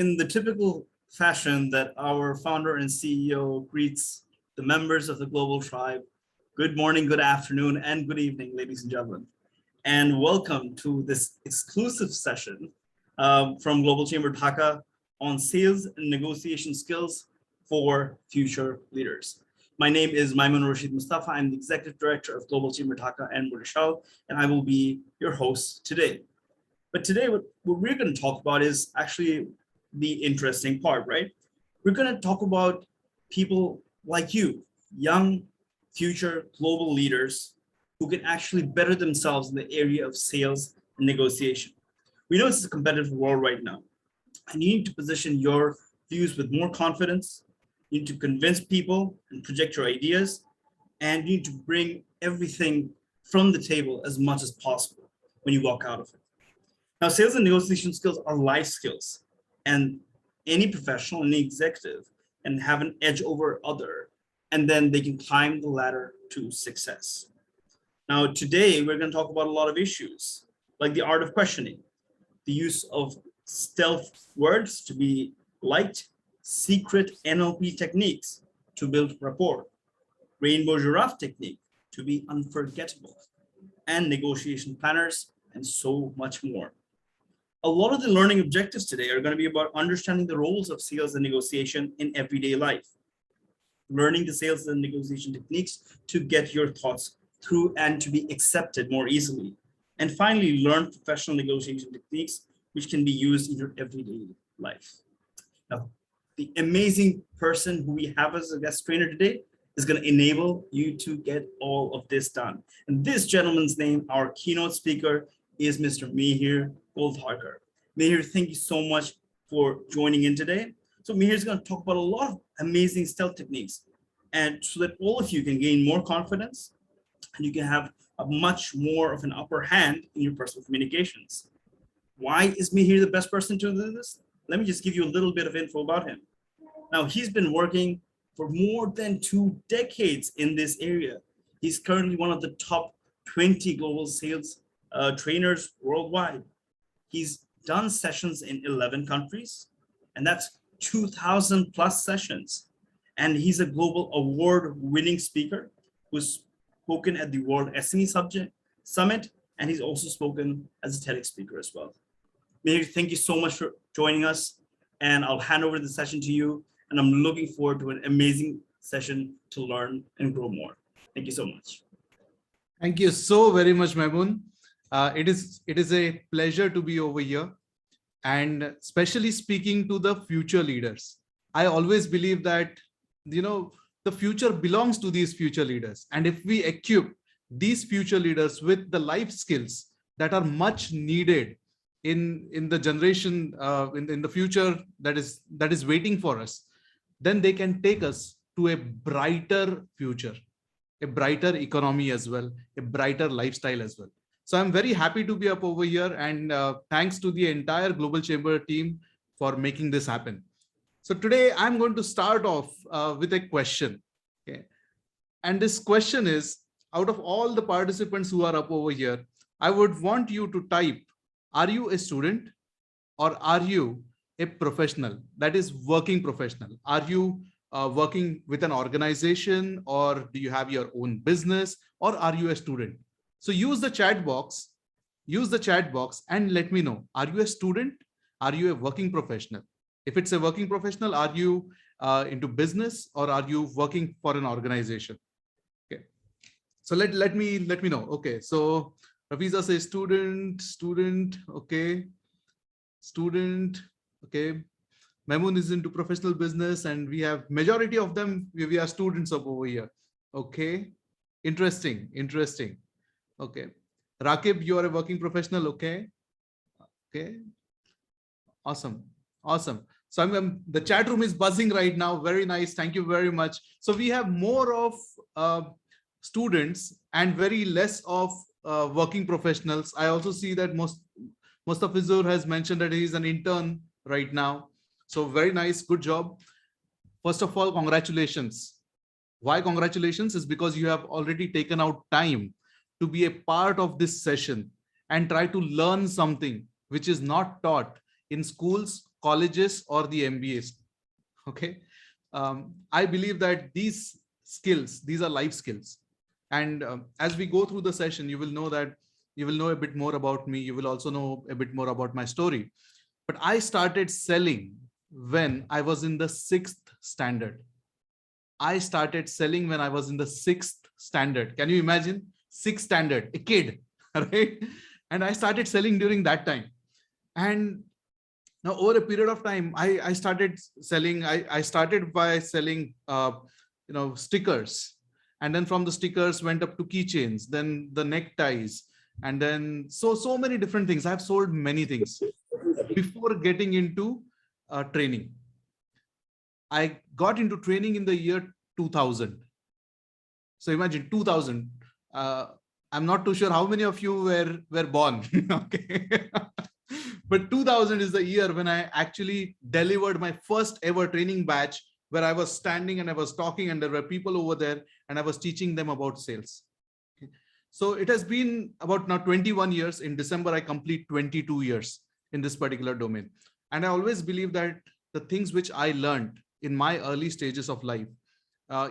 in the typical fashion that our founder and CEO greets the members of the global tribe, good morning, good afternoon, and good evening, ladies and gentlemen. And welcome to this exclusive session from Global Chamber Dhaka on sales and negotiation skills for future leaders. My name is Maimun Rashid Mustafa. I'm the Executive Director of Global Chamber Dhaka and Murishal, and I will be your host today. But today, what we're going to talk about is actually the interesting part, right? We're going to talk about people like you, young future global leaders who can actually better themselves in the area of sales and negotiation. We know it's a competitive world right now, and you need to position your views with more confidence. You need to convince people and project your ideas, and you need to bring everything from the table as much as possible when you walk out of it. Now, sales and negotiation skills are life skills, and any professional, any executive can have an edge over other, and then they can climb the ladder to success. Now, today, we're going to talk about a lot of issues, like the art of questioning, the use of stealth words to be liked, secret NLP techniques to build rapport, rainbow giraffe technique to be unforgettable, and negotiation planners, and so much more. A lot of the learning objectives today are going to be about understanding the roles of sales and negotiation in everyday life, learning the sales and negotiation techniques to get your thoughts through and to be accepted more easily. And finally, learn professional negotiation techniques which can be used in your everyday life. Now, the amazing person who we have as a guest trainer today is going to enable you to get all of this done. And this gentleman's name, our keynote speaker, is Mr. Mihir Goldhacker. Mihir, thank you so much for joining in today. So Mihir is going to talk about a lot of amazing stealth techniques, and so that all of you can gain more confidence and you can have a much more of an upper hand in your personal communications. Why is Mihir the best person to do this? Let me just give you a little bit of info about him. Now, he's been working for more than 2 decades in this area. He's currently one of the top 20 global sales trainers worldwide. He's done sessions in 11 countries, and that's 2,000 plus sessions. And he's a global award-winning speaker who's spoken at the World SME Summit, and he's also spoken as a TEDx speaker as well. Mihir, thank you so much for joining us, and I'll hand over the session to you, and I'm looking forward to an amazing session to learn and grow more. Thank you so much. Thank you so very much, Maimun. It is a pleasure to be over here, and especially speaking to the future leaders. I always believe that, the future belongs to these future leaders. And if we equip these future leaders with the life skills that are much needed in the generation, in the future that is waiting for us, then they can take us to a brighter future, a brighter economy as well, a brighter lifestyle as well. So I'm very happy to be up over here, and thanks to the entire Global Chamber team for making this happen. So today I'm going to start off with a question. Okay. And this question is, out of all the participants who are up over here, I would want you to type, are you a student or are you a professional, that is working professional? Are you working with an organization, or do you have your own business, or are you a student? So use the chat box and let me know, are you a student? Are you a working professional? If it's a working professional, are you into business, or are you working for an organization? Okay. So let me know. Okay. So Rafiza says student. Okay. Student. Okay. Maimun is into professional business, and we have majority of them. We are students up over here. Okay. Interesting. Okay. Rakib, you are a working professional. Okay. Okay. Awesome. So the chat room is buzzing right now. Very nice. Thank you very much. So we have more of students and very less of working professionals. I also see that most of Izur has mentioned that he's an intern right now. So very nice. Good job. First of all, congratulations. Why congratulations? Is because you have already taken out time to be a part of this session and try to learn something which is not taught in schools colleges or the MBAs. Okay. I believe that these skills, these are life skills. And as we go through the session, you will know that you will know a bit more about me. You will also know a bit more about my story. But I started selling when I was in the 6th standard. I started selling when I was in the 6th standard. Can you imagine? 6th standard, a kid, right? And I started selling during that time. And now over a period of time, I started selling. I started by selling, stickers. And then from the stickers went up to keychains, then the neckties, and then so many different things. I've sold many things before getting into training. I got into training in the year 2000. So imagine 2000. I'm not too sure how many of you were born. Okay. But 2000 is the year when I actually delivered my first ever training batch, where I was standing and I was talking and there were people over there and I was teaching them about sales. Okay. So it has been about now 21 years. In December, I complete 22 years in this particular domain. And I always believe that the things which I learned in my early stages of life,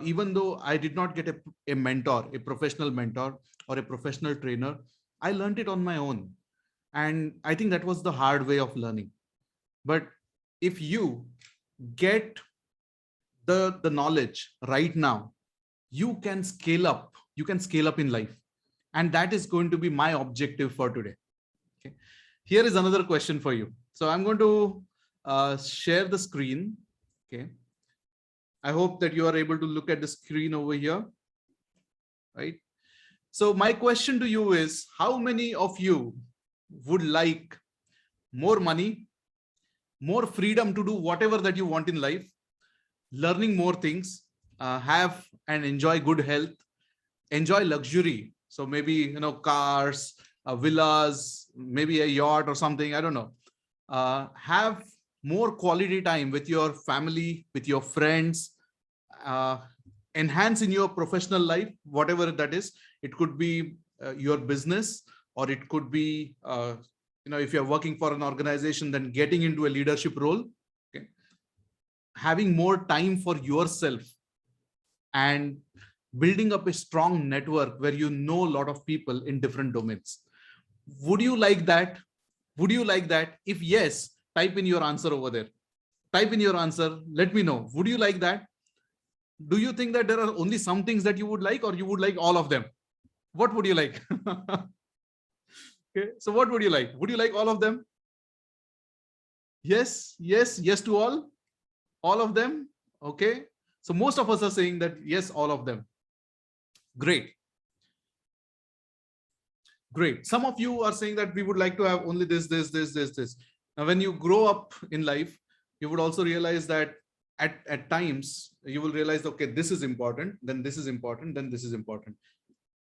even though I did not get a mentor, a professional mentor or a professional trainer, I learned it on my own. And I think that was the hard way of learning. But if you get the knowledge right now, you can scale up. You can scale up in life. And that is going to be my objective for today. Okay. Here is another question for you. So I'm going to share the screen. Okay. I hope that you are able to look at the screen over here. Right. So my question to you is, how many of you would like more money, more freedom to do whatever that you want in life, learning more things, have and enjoy good health, enjoy luxury? So maybe, cars, villas, maybe a yacht or something, I don't know. Have more quality time with your family, with your friends, enhance in your professional life, whatever that is. It could be your business, or it could be, if you're working for an organization, then getting into a leadership role. Okay. Having more time for yourself and building up a strong network where you know a lot of people in different domains. Would you like that? Would you like that? If yes, type in your answer over there. Type in your answer. Let me know. Would you like that? Do you think that there are only some things that you would like, or you would like all of them? What would you like? Okay. So what would you like? Would you like all of them? Yes, yes, yes to all of them. Okay. So most of us are saying that yes, all of them. Great. Great. Some of you are saying that we would like to have only this. Now, when you grow up in life, you would also realize that at times you will realize, okay, this is important, then this is important, then this is important.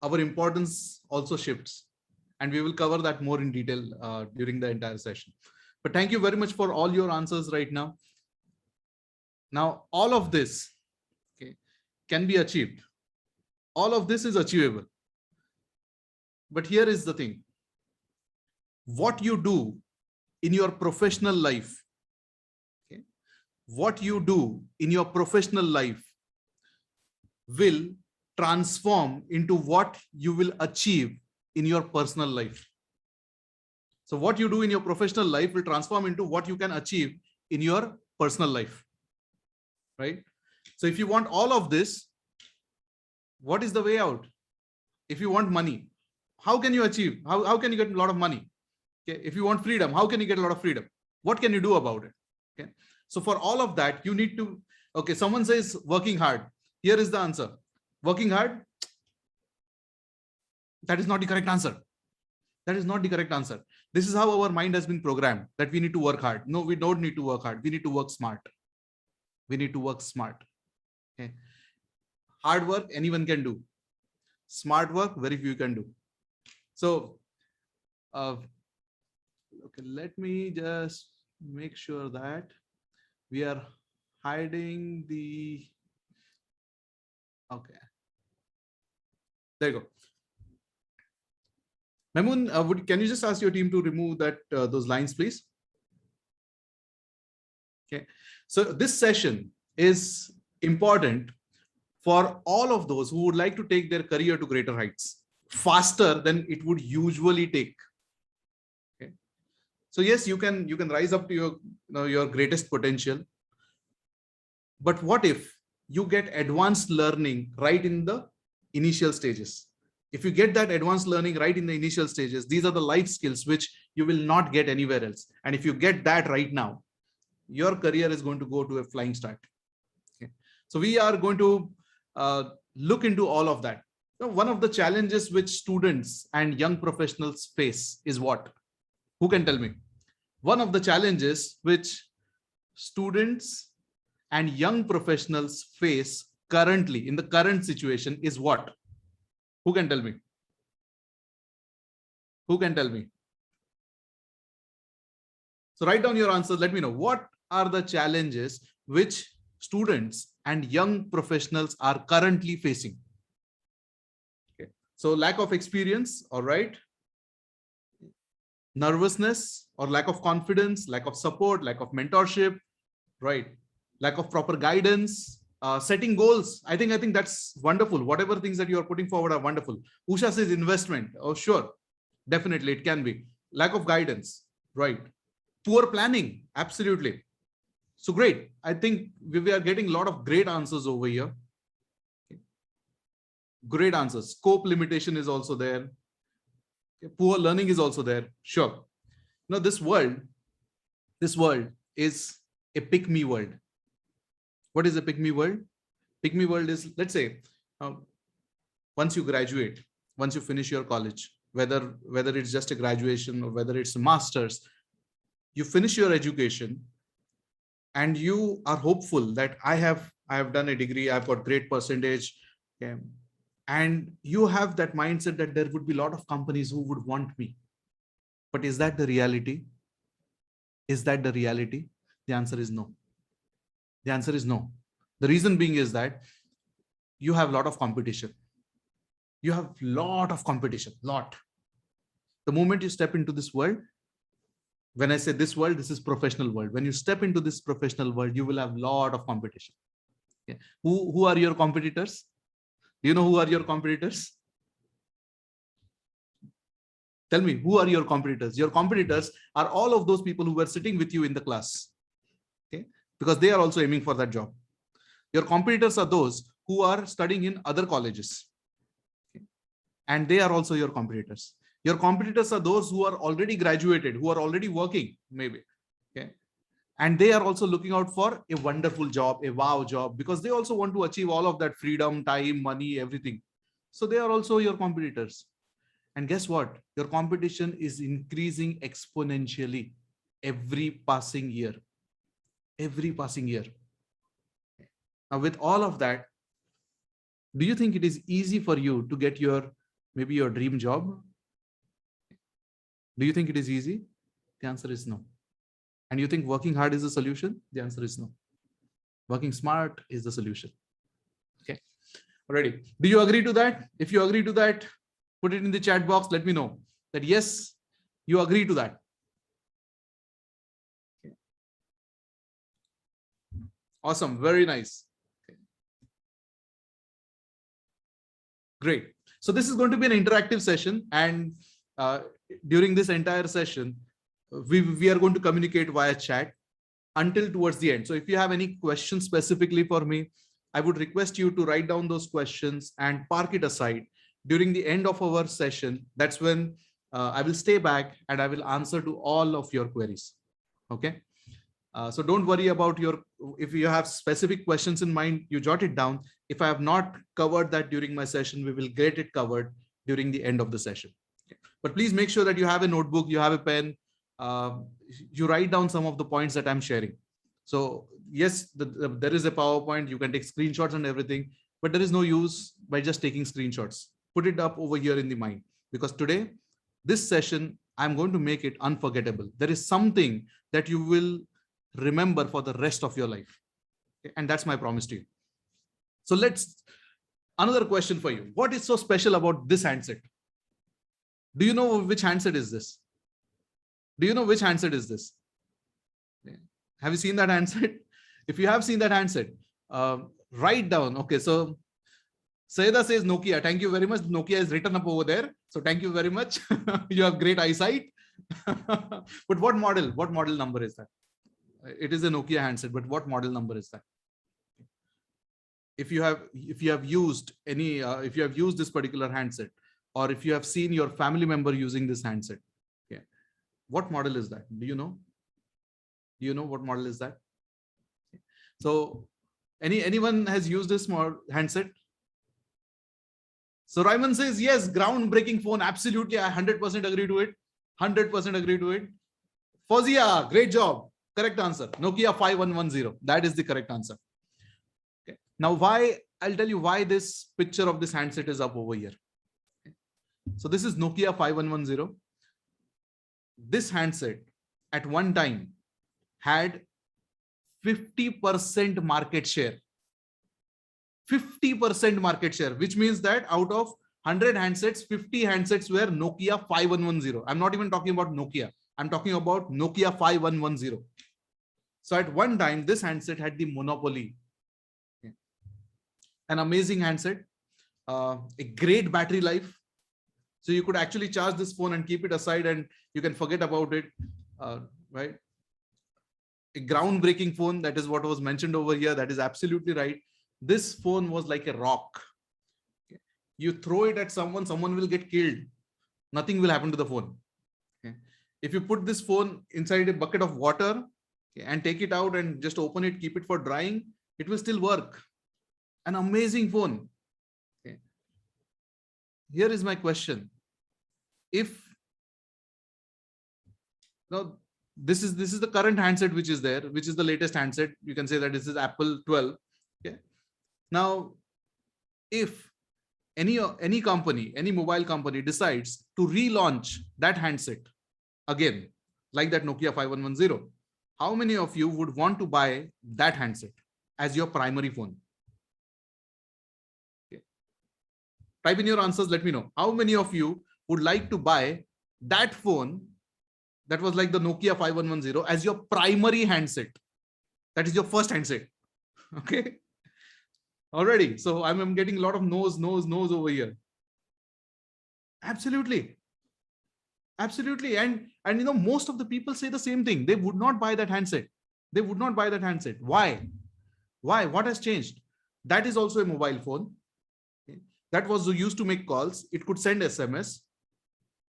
Our importance also shifts, and we will cover that more in detail during the entire session. But thank you very much for all your answers right now. Now, all of this, okay, can be achieved. All of this is achievable. But here is the thing. What you do in your professional life, okay, what you do in your professional life will transform into what you will achieve in your personal life. So what you do in your professional life will transform into what you can achieve in your personal life, right? So if you want all of this, what is the way out? If you want money, how can you achieve? How can you get a lot of money? Okay. If you want freedom, how can you get a lot of freedom? What can you do about it? Okay. So for all of that, you need to, okay, someone says working hard. Here is the answer. Working hard. That is not the correct answer. That is not the correct answer. This is how our mind has been programmed, that we need to work hard. No, we don't need to work hard. We need to work smart. We need to work smart. Okay. Hard work, anyone can do. Smart work, very few can do. So, okay, let me just make sure that we are hiding the, okay. There you go. Mamoon, can you just ask your team to remove that those lines, please? Okay. So this session is important for all of those who would like to take their career to greater heights faster than it would usually take. Okay. So yes, you can rise up to your greatest potential. But what if you get advanced learning right in the initial stages? If you get that advanced learning right in the initial stages, these are the life skills which you will not get anywhere else. And if you get that right now, your career is going to go to a flying start. Okay. So we are going to look into all of that. Now, one of the challenges which students and young professionals face is what? Who can tell me? One of the challenges which students and young professionals face currently in the current situation is what? Who can tell me? Who can tell me? So write down your answers. Let me know what are the challenges which students and young professionals are currently facing. Okay. So lack of experience, all right. Nervousness or lack of confidence, lack of support, lack of mentorship, right? Lack of proper guidance, setting goals. I think that's wonderful. Whatever things that you are putting forward are wonderful. Usha says investment. Oh, sure. Definitely it can be. Lack of guidance, right? Poor planning. Absolutely. So great. I think we are getting a lot of great answers over here. Okay. Great answers. Scope limitation is also there. Okay. Poor learning is also there. Sure. Now this world is a pick me world. What is a pick me world? Pick me world is, let's say, once you graduate, once you finish your college, whether it's just a graduation or whether it's a master's, you finish your education and you are hopeful that I have done a degree, I've got great percentage. Okay, and you have that mindset that there would be a lot of companies who would want me. But is that the reality? Is that the reality? The answer is no. The answer is no. The reason being is that you have a lot of competition. You have a lot of competition, lot. The moment you step into this world, when I say this world, this is professional world. When you step into this professional world, you will have a lot of competition. Okay. Who are your competitors? Do you know who are your competitors? Tell me, who are your competitors? Your competitors are all of those people who were sitting with you in the class. Okay. Because they are also aiming for that job. Your competitors are those who are studying in other colleges. Okay. And they are also your competitors. Your competitors are those who are already graduated, who are already working, maybe. Okay. And they are also looking out for a wonderful job, a wow job, because they also want to achieve all of that freedom, time, money, everything. So they are also your competitors. And guess what? Your competition is increasing exponentially every passing year. Every passing year. Now, with all of that, do you think it is easy for you to get maybe your dream job? Do you think it is easy? The answer is no. And you think working hard is the solution? The answer is no. Working smart is the solution. Okay. Alrighty. Do you agree to that? If you agree to that, put it in the chat box. Let me know that yes, you agree to that. Okay. Awesome. Very nice. Okay. Great. So this is going to be an interactive session, and during this entire session, we are going to communicate via chat until towards the end. So if you have any questions specifically for me, I would request you to write down those questions and park it aside. During the end of our session, that's when I will stay back and I will answer to all of your queries. Okay. So don't worry about if you have specific questions in mind, you jot it down. If I have not covered that during my session, we will get it covered during the end of the session. Okay. But please make sure that you have a notebook, you have a pen, you write down some of the points that I'm sharing. So yes, there is a PowerPoint, you can take screenshots and everything, but there is no use by just taking screenshots. Put it up over here in the mind, because today, this session, I'm going to make it unforgettable. There is something that you will remember for the rest of your life. Okay? And that's my promise to you. So another question for you. What is so special about this handset? Do you know which handset is this? Do you know which handset is this? Have you seen that handset? If you have seen that handset, write down. Okay, so Sayeda says Nokia. Thank you very much. Nokia is written up over there. So thank you very much. You have great eyesight. But what model? What model number is that? It is a Nokia handset, but what model number is that? If you have used any, if you have used this particular handset, or if you have seen your family member using this handset, okay, what model is that? Do you know? Do you know what model is that? So anyone has used this handset? So Raymond says, yes, groundbreaking phone. Absolutely. I 100% agree to it. 100% agree to it. Fozia, great job. Correct answer. Nokia 5110. That is the correct answer. Okay. Now, I'll tell you why this picture of this handset is up over here. Okay. So this is Nokia 5110. This handset at one time had 50% market share. 50% market share, which means that out of 100 handsets, 50 handsets were Nokia 5110. I'm not even talking about Nokia. I'm talking about Nokia 5110. So at one time, this handset had the monopoly. Okay. An amazing handset, a great battery life. So you could actually charge this phone and keep it aside and you can forget about it, right? A groundbreaking phone. That is what was mentioned over here. That is absolutely right. This phone was like a rock. Okay. You throw it at someone, someone will get killed. Nothing will happen to the phone. Okay. If you put this phone inside a bucket of water, okay, and take it out and just open it, keep it for drying, it will still work. An amazing phone. Okay. Here is my question. If now this is the current handset which is there, which is the latest handset, you can say that this is Apple 12. Okay. Now, if any company, any mobile company decides to relaunch that handset again, like that Nokia 5110, how many of you would want to buy that handset as your primary phone? Okay. Type in your answers. Let me know. How many of you would like to buy that phone that was like the Nokia 5110 as your primary handset? That is your first handset. Okay. Already. So I'm getting a lot of no's over here. Absolutely. Absolutely. And you know, most of the people say the same thing. They would not buy that handset. They would not buy that handset. Why? Why? What has changed? That is also a mobile phone. Okay. That was used to make calls. It could send SMS.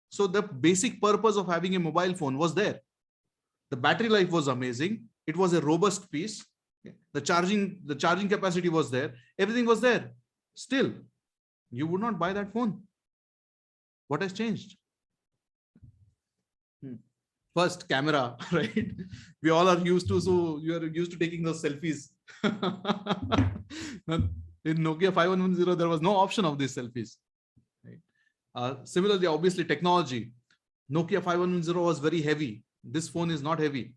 So the basic purpose of having a mobile phone was there. The battery life was amazing. It was a robust piece. The charging capacity was there. Everything was there. Still, you would not buy that phone. What has changed? First, camera, right? We all are used to, so you are used to taking those selfies. In Nokia 5110, there was no option of these selfies. Right? Similarly, obviously, technology. Nokia 5110 was very heavy. This phone is not heavy.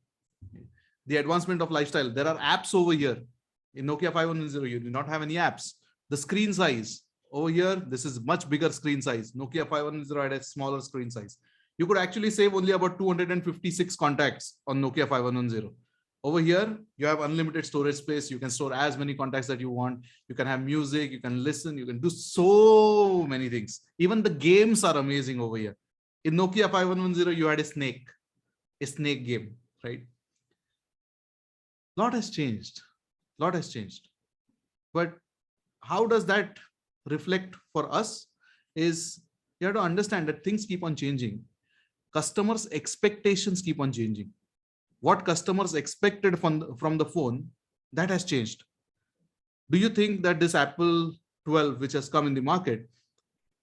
The advancement of lifestyle. There are apps over here. In Nokia 5110, you do not have any apps. The screen size. Over here, this is much bigger screen size. Nokia 5110 had a smaller screen size. You could actually save only about 256 contacts on Nokia 5110. Over here, you have unlimited storage space. You can store as many contacts that you want. You can have music, you can listen, you can do so many things. Even the games are amazing over here. In Nokia 5110, you had a snake game, right? Lot has changed. Lot has changed. But how does that reflect for us? Is you have to understand that things keep on changing. Customers' expectations keep on changing. What customers expected from the phone, that has changed. Do you think that this Apple 12, which has come in the market,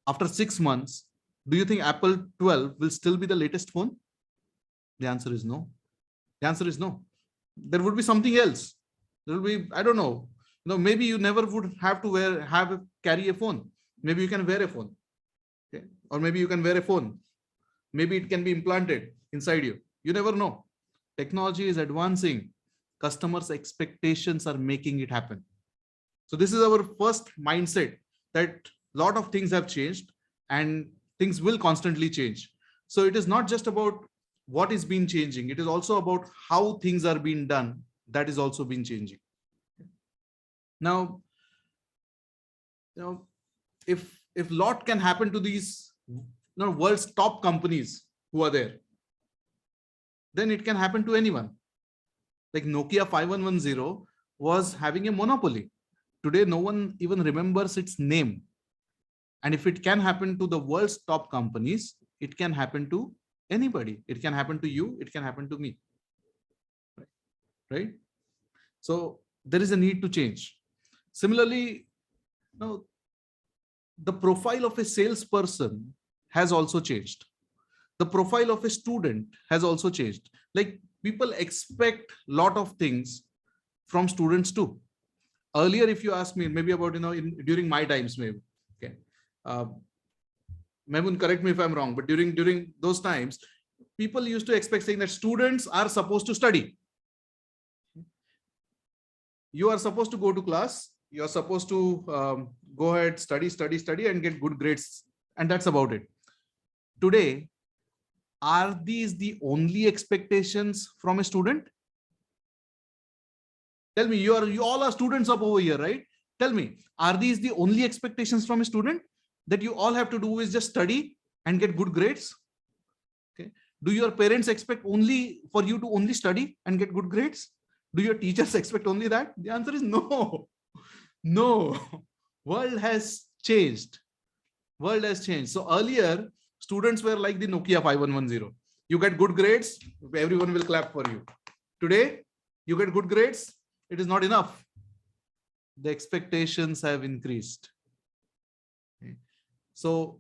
after 6 months, do you think Apple 12 will still be the latest phone? The answer is no. The answer is no. There would be something else. There will be, I don't know. No, maybe you never would have to carry a phone. Maybe you can wear a phone. Okay. Or maybe you can wear a phone. Maybe it can be implanted inside you. You never know. Technology is advancing. Customers' expectations are making it happen. So this is our first mindset, that a lot of things have changed and things will constantly change. So it is not just about what is being changing. It is also about how things are being done. That is also been changing. Now, if lot can happen to these world's top companies who are there, then it can happen to anyone. Like Nokia 5110 was having a monopoly. Today, no one even remembers its name. And if it can happen to the world's top companies, it can happen to anybody. It can happen to you. It can happen to me. Right? So there is a need to change. Similarly, the profile of a salesperson has also changed. The profile of a student has also changed. Like people expect a lot of things from students too. Earlier, if you ask me, maybe about, during my times, maybe, okay. Mehmoon, correct me if I'm wrong, but during those times, people used to expect saying that students are supposed to study. You are supposed to go to class. You are supposed to go ahead, study, and get good grades. And that's about it. Today, are these the only expectations from a student? Tell me, you all are students up over here, right? Tell me, are these the only expectations from a student, that you all have to do is just study and get good grades? Okay. Do your parents expect only for you to only study and get good grades? Do your teachers expect only that? The answer is no. No. World has changed. World has changed. So earlier, students were like the Nokia 5110. You get good grades, everyone will clap for you. Today, you get good grades, it is not enough. The expectations have increased. Okay. So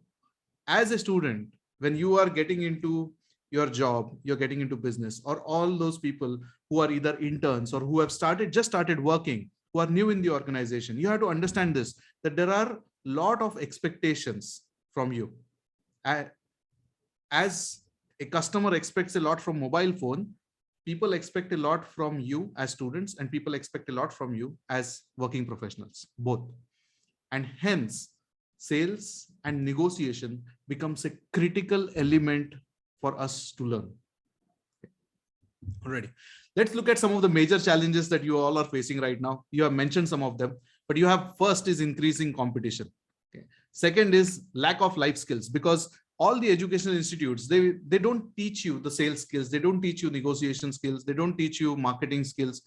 as a student, when you are getting into your job, you're getting into business, or all those people who are either interns or who have just started working, who are new in the organization, you have to understand this, that there are a lot of expectations from you. As a customer expects a lot from mobile phone, people expect a lot from you as students, and people expect a lot from you as working professionals, both. And hence, sales and negotiation becomes a critical element for us to learn. Already, let's look at some of the major challenges that you all are facing right now. You have mentioned some of them, but you have first is increasing competition. Okay. Second is lack of life skills, because all the educational institutes, they don't teach you the sales skills, they don't teach you negotiation skills, they don't teach you marketing skills.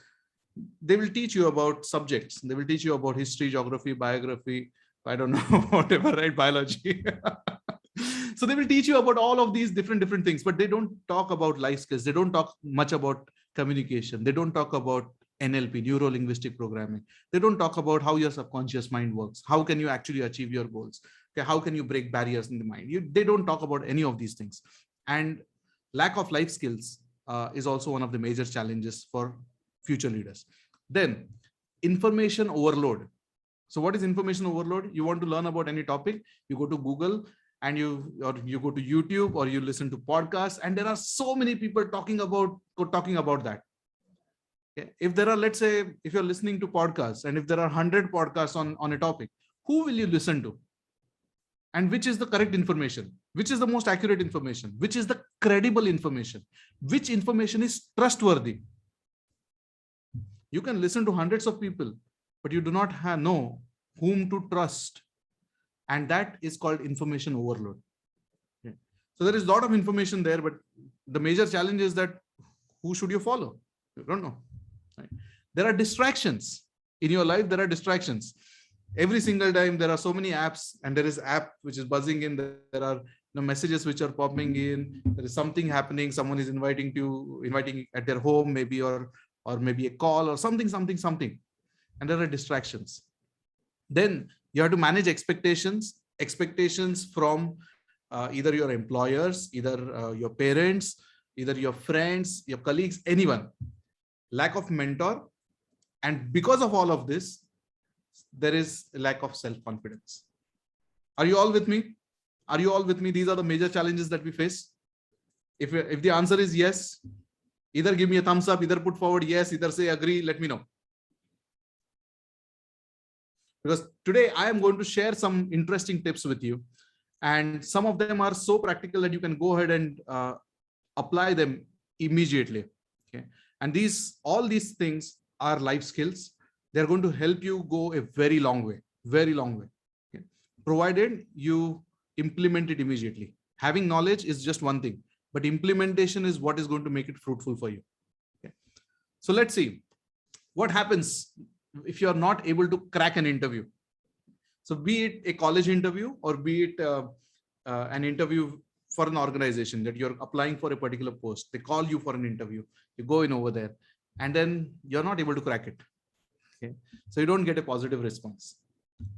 They will teach you about subjects, they will teach you about history, geography, biography, I don't know, whatever, right? Biology. So they will teach you about all of these different things, but they don't talk about life skills. They don't talk much about communication. They don't talk about NLP, neuro linguistic programming. They don't talk about how your subconscious mind works. How can you actually achieve your goals? Okay, how can you break barriers in the mind? They don't talk about any of these things. And lack of life skills is also one of the major challenges for future leaders. Then information overload. So what is information overload? You want to learn about any topic, you go to Google, and you go to YouTube, or you listen to podcasts, and there are so many people talking about that. Okay. If there are, let's say, if you're listening to podcasts, and if there are 100 podcasts on a topic, who will you listen to? And which is the correct information? Which is the most accurate information? Which is the credible information? Which information is trustworthy? You can listen to hundreds of people, but you do not know whom to trust. And that is called information overload. Okay. So there is a lot of information there, but the major challenge is that who should you follow? You don't know. Right? There are distractions in your life. There are distractions. Every single time there are so many apps, and there is app which is buzzing in. There are messages which are popping in. There is something happening. Someone is inviting at their home, maybe, or maybe a call or something. And there are distractions. Then you have to manage expectations from either your employers, either your parents, either your friends, your colleagues, anyone. Lack of mentor. And because of all of this, there is a lack of self-confidence. Are you all with me? Are you all with me? These are the major challenges that we face. If the answer is yes, either give me a thumbs up, either put forward yes, either say agree, let me know. Because today I am going to share some interesting tips with you, and some of them are so practical that you can go ahead and apply them immediately. Okay. And all these things are life skills. They're going to help you go a very long way, very long way. Okay. Provided you implement it immediately. Having knowledge is just one thing, but implementation is what is going to make it fruitful for you. Okay. So let's see what happens if you're not able to crack an interview. So be it a college interview or be it an interview for an organization that you're applying for a particular post. They call you for an interview, you go in over there, and then you're not able to crack it. Okay. So you don't get a positive response.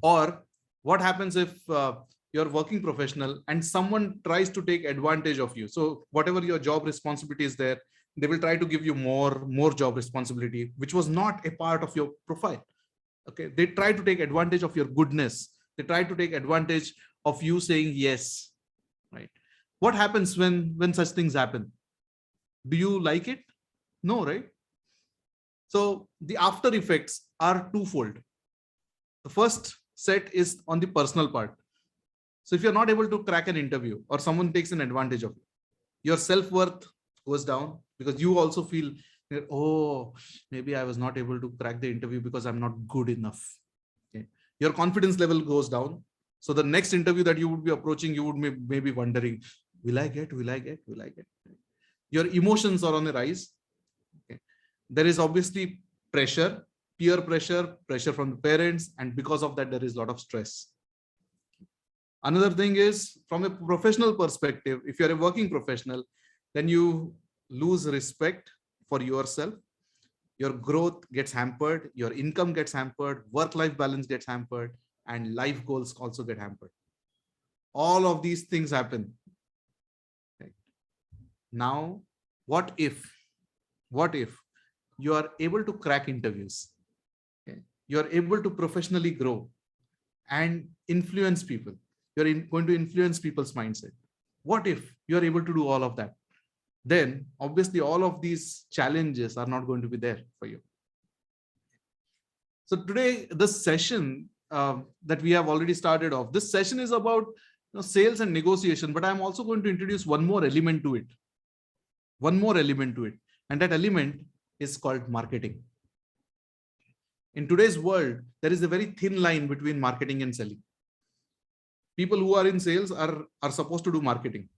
Or what happens if you're working professional and someone tries to take advantage of you? So whatever your job responsibility is there, they will try to give you more job responsibility, which was not a part of your profile. Okay. They try to take advantage of your goodness. They try to take advantage of you saying yes. Right. What happens when such things happen? Do you like it? No, right? So the after effects are twofold. The first set is on the personal part. So if you're not able to crack an interview or someone takes an advantage of you, your self-worth goes down because you also feel, oh, maybe I was not able to crack the interview because I'm not good enough. Okay. Your confidence level goes down. So the next interview that you would be approaching, you would maybe wondering, will I get? Your emotions are on the rise. Okay. There is obviously pressure, peer pressure, pressure from the parents. And because of that, there is a lot of stress. Another thing is from a professional perspective, if you're a working professional, then you lose respect for yourself. Your growth gets hampered, your income gets hampered, work-life balance gets hampered, and life goals also get hampered. All of these things happen. Okay. Now, what if you are able to crack interviews? Okay. You are able to professionally grow and influence people. You're going to influence people's mindset. What if you're able to do all of that? Then obviously all of these challenges are not going to be there for you. So today, this session that we have already started off, this session is about sales and negotiation, but I'm also going to introduce one more element to it. And that element is called marketing. In today's world, there is a very thin line between marketing and selling. People who are in sales are supposed to do marketing.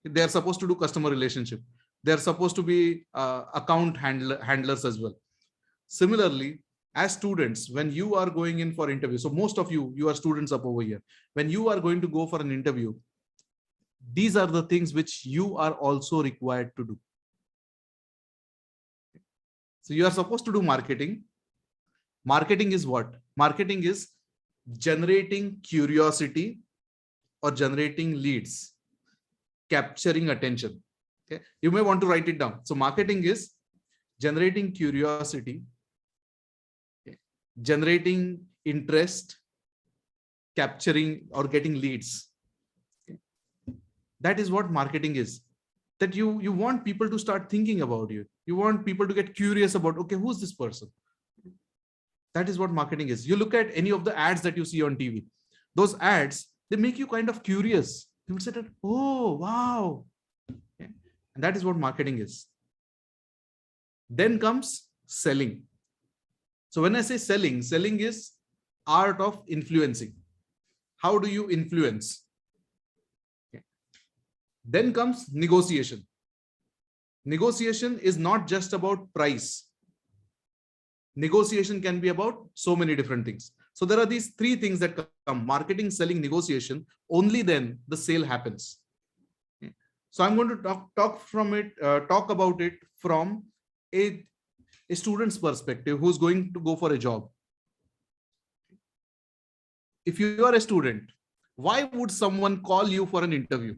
They are supposed to do customer relationship. They are supposed to be account handlers as well. Similarly, as students, when you are going in for interview, so most of you are students up over here. When you are going to go for an interview, these are the things which you are also required to do. So you are supposed to do marketing. Marketing is what? Marketing is generating curiosity or generating leads, capturing attention. Okay. You may want to write it down. So marketing is generating curiosity, okay, generating interest, capturing or getting leads. Okay. That is what marketing is. That you want people to start thinking about you. You want people to get curious about, okay, who's this person? That is what marketing is. You look at any of the ads that you see on TV. Those ads, they make you kind of curious. You would say that, oh, wow. Okay. And that is what marketing is. Then comes selling. So when I say selling is art of influencing. How do you influence? Okay. Then comes negotiation. Negotiation is not just about price. Negotiation can be about so many different things. So there are these three things that come: marketing, selling, negotiation. Only then the sale happens. Okay. So I'm going to talk about it from a student's perspective who's going to go for a job. If you are a student, why would someone call you for an interview?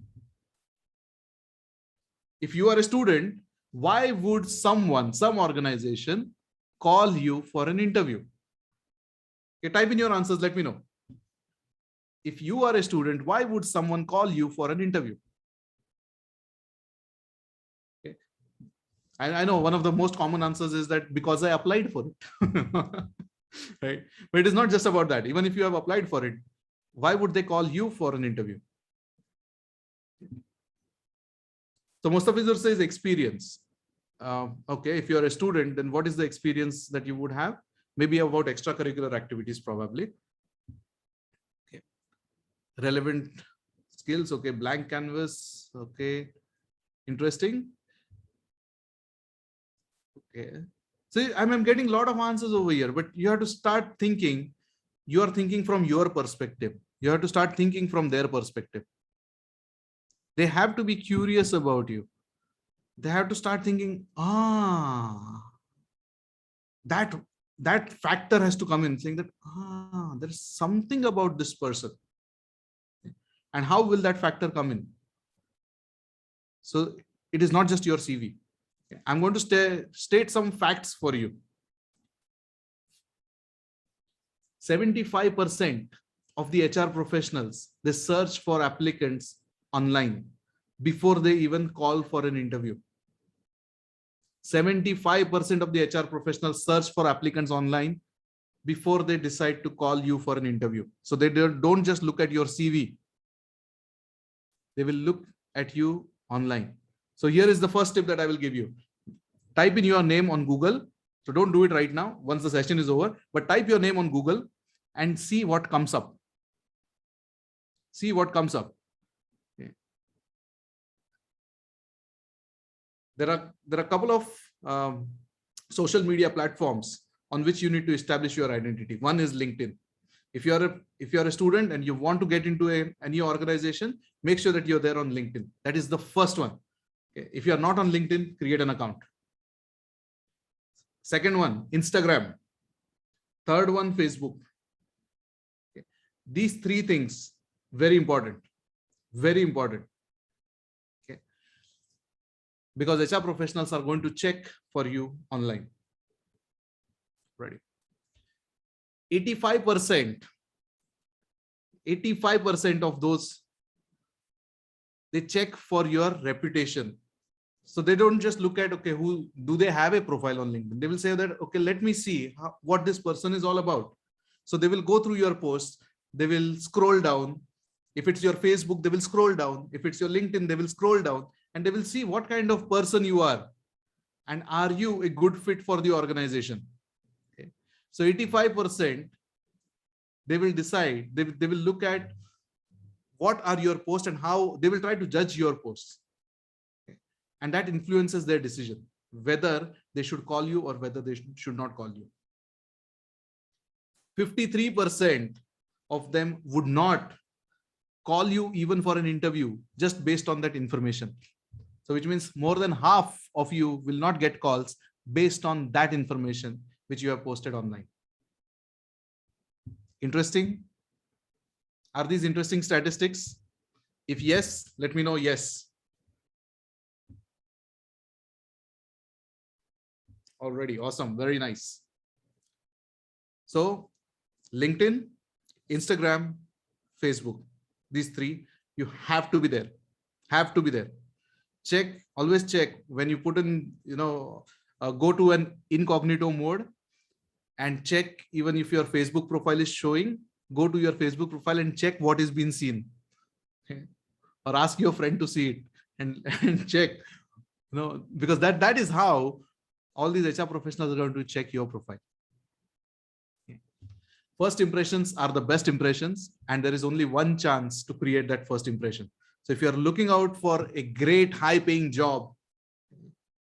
If you are a student, why would some organization call you for an interview? Okay, type in your answers, let me know. If you are a student, why would someone call you for an interview? Okay. I know one of the most common answers is that because I applied for it. Right? But it is not just about that. Even if you have applied for it, why would they call you for an interview? So Mustafizur says experience. Okay, if you're a student, then what is the experience that you would have? Maybe about extracurricular activities, probably. Okay. Relevant skills. Okay, blank canvas. Okay, interesting. Okay. See, I'm getting a lot of answers over here, but you have to start thinking. You are thinking from your perspective. You have to start thinking from their perspective. They have to be curious about you. They have to start thinking, that factor has to come in, saying that, there's something about this person. And how will that factor come in? So it is not just your CV. I'm going to state some facts for you. 75% of the HR professionals, they search for applicants online before they even call for an interview. 75% of the HR professionals search for applicants online before they decide to call you for an interview. So they don't just look at your CV. They will look at you online. So here is the first tip that I will give you. Type in your name on Google. So don't do it right now once the session is over, but type your name on Google and see what comes up. See what comes up. Okay. There are a couple of social media platforms on which you need to establish your identity. One is LinkedIn. If you're a student and you want to get into any organization, make sure that you're there on LinkedIn. That is the first one. Okay. If you're not on LinkedIn, create an account. Second one, Instagram. Third one, Facebook. Okay. These three things, very important. Very important. Okay. Because HR professionals are going to check for you online. Ready. 85% of those, they check for your reputation. So they don't just look at, okay, who do they have a profile on LinkedIn? They will say that, okay, let me see what this person is all about. So they will go through your posts. They will scroll down. If it's your Facebook, they will scroll down. If it's your LinkedIn, they will scroll down and they will see what kind of person you are. And are you a good fit for the organization? Okay. So 85%, they will decide, they will look at what are your posts and how they will try to judge your posts. Okay. And that influences their decision, whether they should call you or whether they should not call you. 53% of them would not call you even for an interview just based on that information. So which means more than half of you will not get calls based on that information which you have posted online. Interesting? Are these interesting statistics? If yes, let me know yes. Already, awesome, very nice. So LinkedIn, Instagram, Facebook, these three, you have to be there. Have to be there. Check, always check when you put in, go to an incognito mode and check even if your Facebook profile is showing, go to your Facebook profile and check what is being seen. Okay. Or ask your friend to see it and check, because that is how all these HR professionals are going to check your profile. Okay. First impressions are the best impressions, and there is only one chance to create that first impression. So if you're looking out for a great high-paying job,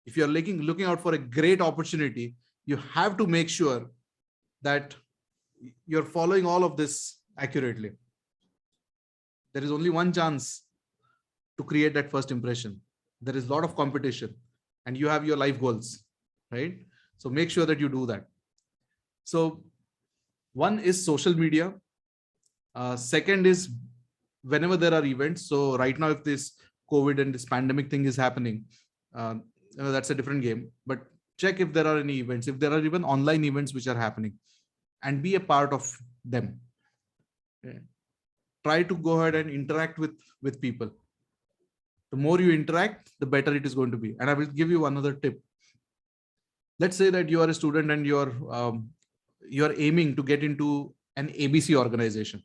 if you're looking out for a great opportunity, you have to make sure that you're following all of this accurately. There is only one chance to create that first impression. There is a lot of competition and you have your life goals, right? So make sure that you do that. So one is social media. Second is whenever there are events. So right now, if this COVID and this pandemic thing is happening, that's a different game, but check if there are any events, if there are even online events which are happening, and be a part of them. Okay. Try to go ahead and interact with people. The more you interact, the better it is going to be. And I will give you another tip. Let's say that you are a student and you're aiming to get into an ABC organization,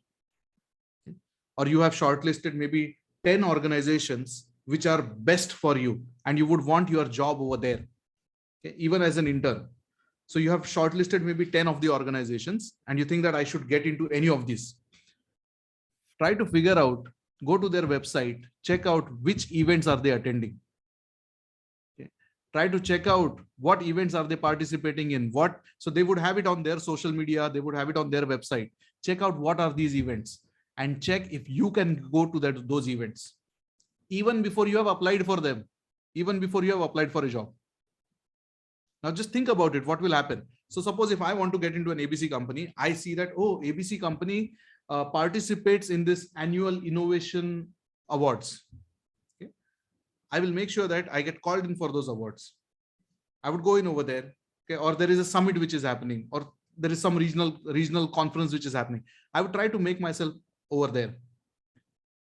or you have shortlisted maybe 10 organizations which are best for you, and you would want your job over there, okay, even as an intern. So you have shortlisted maybe 10 of the organizations and you think that I should get into any of these. Try to figure out, go to their website, check out which events are they attending. Okay. Try to check out what events are they participating in, so they would have it on their social media, they would have it on their website. Check out what are these events and check if you can go to those events, even before you have applied for them, even before you have applied for a job. Now just think about it, what will happen? So suppose if I want to get into an ABC company, I see that, oh, ABC company participates in this annual innovation awards. Okay. I will make sure that I get called in for those awards. I would go in over there, okay, or there is a summit which is happening, or there is some regional conference which is happening. I would try to make myself over there.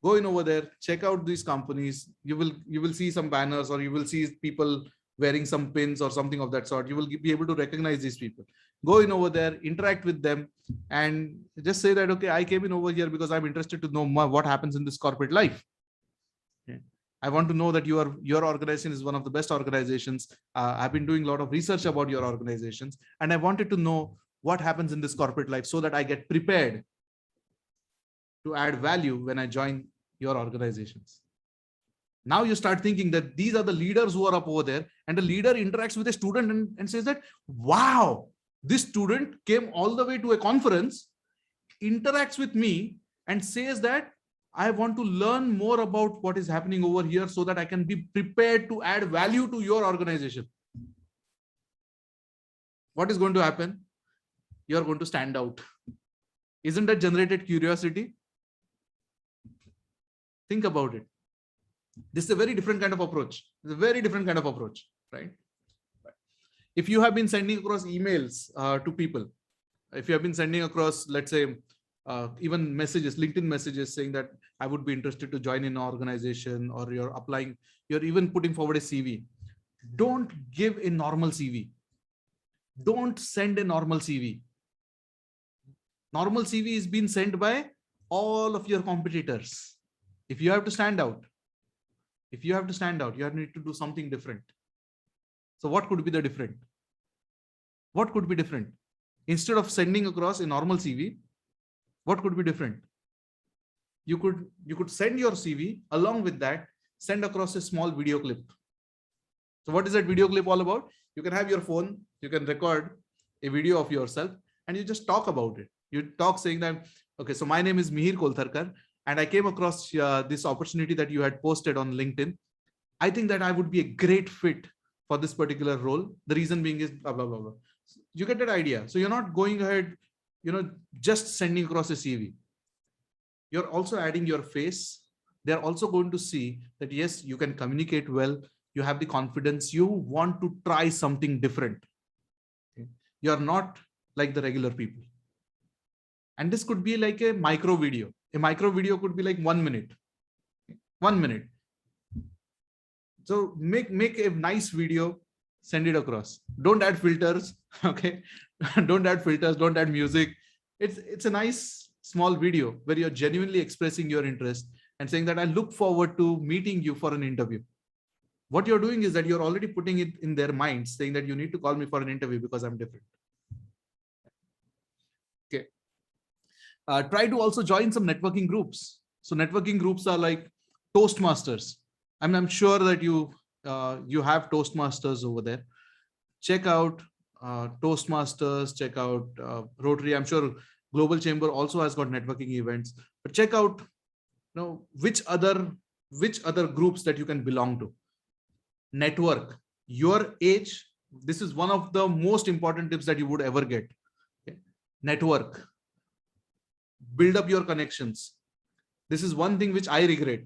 Go in over there, check out these companies. You will see some banners, or you will see people wearing some pins or something of that sort. You will be able to recognize these people. Go in over there, interact with them, and just say that, okay, I came in over here because I'm interested to know more what happens in this corporate life. Okay. I want to know that your organization is one of the best organizations. I've been doing a lot of research about your organizations, and I wanted to know what happens in this corporate life so that I get prepared to add value when I join your organizations. Now you start thinking that these are the leaders who are up over there, and the leader interacts with a student and says that, wow, this student came all the way to a conference, interacts with me and says that I want to learn more about what is happening over here so that I can be prepared to add value to your organization. What is going to happen? You're going to stand out. Isn't that generated curiosity? Think about it. This is a very different kind of approach. It's a very different kind of approach, right? If you have been sending across emails to people, if you have been sending across, let's say, even messages, LinkedIn messages saying that I would be interested to join in an organization, or you're applying, you're even putting forward a CV. Don't give a normal CV. Don't send a normal CV. Normal CV is being sent by all of your competitors. If you have to stand out, you need to do something different. So what could be the different? What could be different? Instead of sending across a normal CV, what could be different? You could send your CV, along with that, send across a small video clip. So what is that video clip all about? You can have your phone, you can record a video of yourself, and you just talk about it. You talk saying that, okay, so my name is Mihir Koltharkar, and I came across this opportunity that you had posted on LinkedIn. I think that I would be a great fit for this particular role. The reason being is blah, blah, blah, blah. You get that idea. So you're not going ahead, just sending across a CV. You're also adding your face. They're also going to see that, yes, you can communicate well. You have the confidence. You want to try something different. Okay? You're not like the regular people. And this could be like a micro video. A micro video could be like 1 minute. 1 minute. So make a nice video, send it across. Don't add filters. Okay. Don't add filters. Don't add music. It's a nice small video where you're genuinely expressing your interest and saying that I look forward to meeting you for an interview. What you're doing is that you're already putting it in their minds, saying that you need to call me for an interview because I'm different. Okay. Try to also join some networking groups. So networking groups are like Toastmasters. I'm sure that you have Toastmasters over there. Check out Toastmasters, check out Rotary. I'm sure Global Chamber also has got networking events, but check out which other groups that you can belong to. Network. Your age, this is one of the most important tips that you would ever get. Okay. Network. Build up your connections. This is one thing which I regret.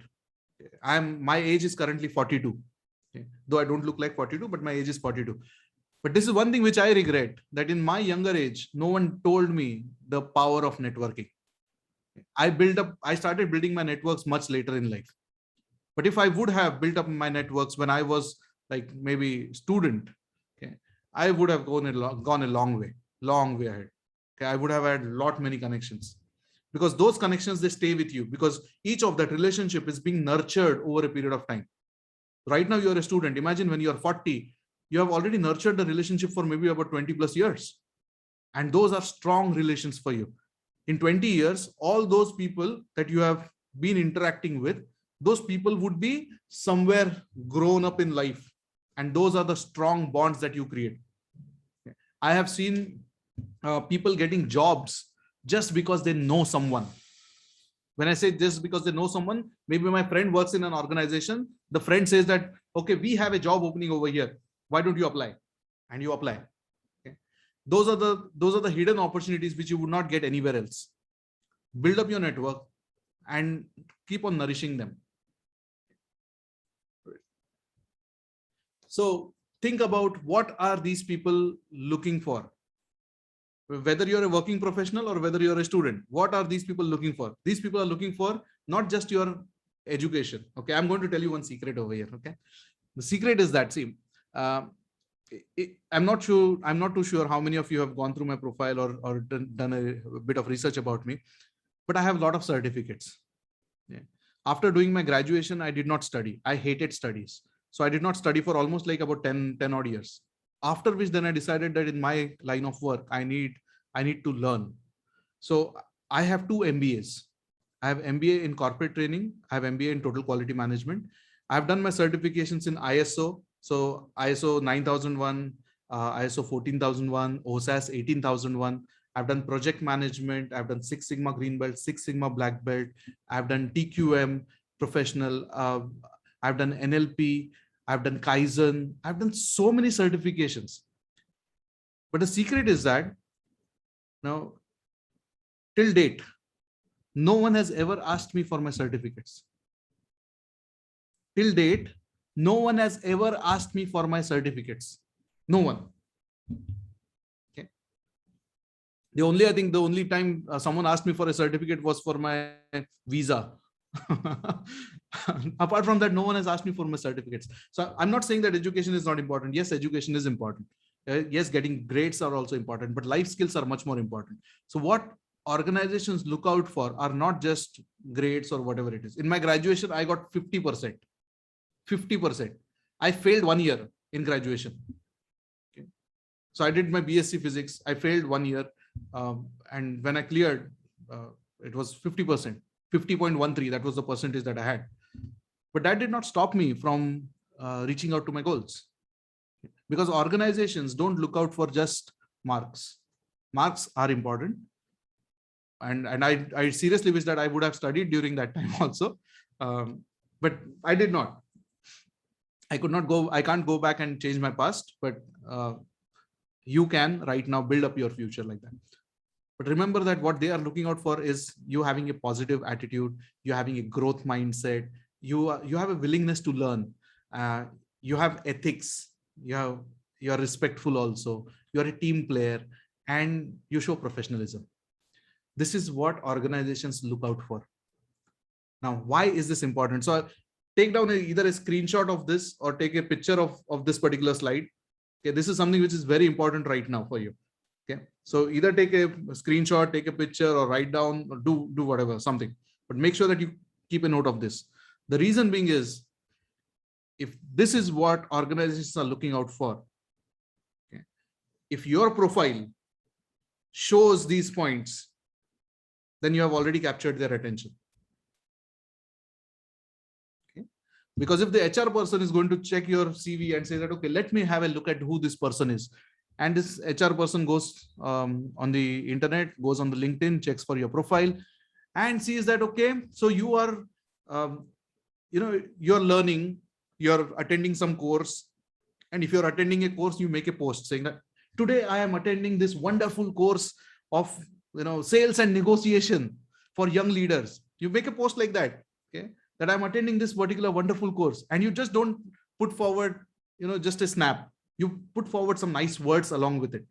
My age is currently 42. Okay. Though I don't look like 42, but my age is 42. But this is one thing which I regret, that in my younger age, no one told me the power of networking. I started building my networks much later in life. But if I would have built up my networks when I was like maybe student, okay, I would have gone a long way ahead. Okay, I would have had many connections, because those connections, they stay with you, because each of that relationship is being nurtured over a period of time. Right now you're a student. Imagine when you're 40, you have already nurtured the relationship for maybe about 20 plus years. And those are strong relations for you. In 20 years, all those people that you have been interacting with, those people would be somewhere grown up in life. And those are the strong bonds that you create. I have seen people getting jobs just because they know someone. When I say just because they know someone, maybe my friend works in an organization. The friend says that, okay, we have a job opening over here. Why don't you apply? And you apply. Okay. Those are the hidden opportunities which you would not get anywhere else. Build up your network and keep on nourishing them. So think about, what are these people looking for? Whether you're a working professional or whether you're a student, what are these people looking for? These people are looking for not just your education. Okay, I'm going to tell you one secret over here. Okay, the secret is that, see, I'm not too sure how many of you have gone through my profile or done a bit of research about me, but I have a lot of certificates. Yeah. After doing my graduation, I did not study. I hated studies. So I did not study for almost like about 10 odd years. After which then I decided that in my line of work, I need to learn. So I have 2 MBAs. I have MBA in corporate training. I have MBA in total quality management. I've done my certifications in ISO. So ISO 9001, ISO 14001, OSAS 18001. I've done project management. I've done 6 Sigma Green Belt, 6 Sigma Black Belt. I've done TQM professional. I've done NLP. I've done Kaizen. I've done so many certifications. But the secret is that now, till date, no one has ever asked me for my certificates. Till date, no one has ever asked me for my certificates. No one. Okay. The only time someone asked me for a certificate was for my visa. Apart from that, no one has asked me for my certificates. So I'm not saying that education is not important. Yes, education is important. Yes, getting grades are also important, but life skills are much more important. So what organizations look out for are not just grades or whatever it is. In my graduation, I got 50%. 50%. I failed 1 year in graduation. Okay. So I did my BSc physics. I failed 1 year. And when I cleared, it was 50%. 50.13, that was the percentage that I had. But that did not stop me from reaching out to my goals. Because organizations don't look out for just marks. Marks are important. And I seriously wish that I would have studied during that time also. But I did not. I can't go back and change my past, but you can right now build up your future like that. But remember that what they are looking out for is you having a positive attitude, you having a growth mindset, you have a willingness to learn, you have ethics, you're respectful also, you're a team player, and you show professionalism. This is what organizations look out for. Now, why is this important? So take down either a screenshot of this or take a picture of this particular slide. Okay, this is something which is very important right now for you. Okay, so either take a screenshot, take a picture, or write down, or do whatever, something. But make sure that you keep a note of this. The reason being is, if this is what organizations are looking out for, okay, if your profile shows these points, then you have already captured their attention. Okay, because if the HR person is going to check your CV and say that, okay, let me have a look at who this person is. And this HR person goes on the internet, goes on the LinkedIn, checks for your profile and sees that, okay, so you are, you're learning, you're attending some course. And if you're attending a course, you make a post saying that today I am attending this wonderful course of, sales and negotiation for young leaders. You make a post like that, okay, that I'm attending this particular wonderful course. And you just don't put forward, just a snap. You put forward some nice words along with it,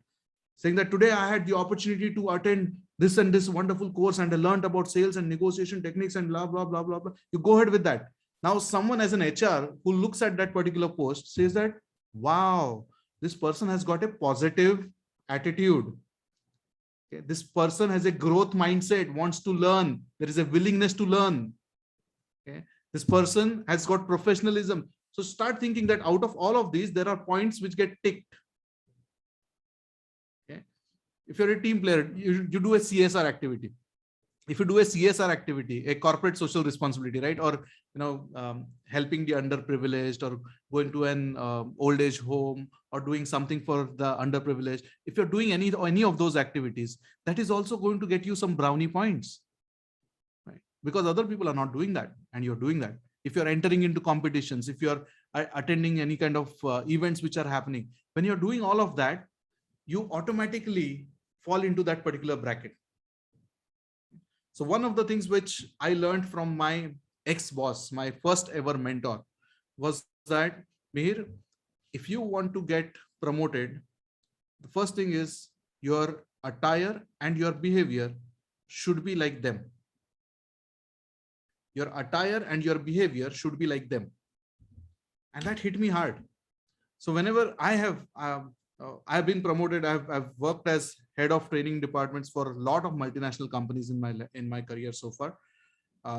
saying that today I had the opportunity to attend this and this wonderful course and I learned about sales and negotiation techniques and blah, blah, blah, blah, blah. You go ahead with that. Now, someone as an HR who looks at that particular post says that, wow, this person has got a positive attitude. Okay, this person has a growth mindset, wants to learn. There is a willingness to learn. Okay, this person has got professionalism. So start thinking that out of all of these, there are points which get ticked. Okay. If you're a team player, you do a CSR activity. If you do a CSR activity, a corporate social responsibility, right? Or, helping the underprivileged, or going to an old age home, or doing something for the underprivileged. If you're doing any of those activities, that is also going to get you some brownie points, right? Because other people are not doing that and you're doing that. If you're entering into competitions, if you're attending any kind of events which are happening, when you're doing all of that, you automatically fall into that particular bracket. So one of the things which I learned from my ex-boss, my first ever mentor, was that, Mihir, if you want to get promoted, the first thing is your attire and your behavior should be like them. Your attire and your behavior should be like them. And that hit me hard. So whenever I've been promoted, I've worked as head of training departments for a lot of multinational companies in my career so far.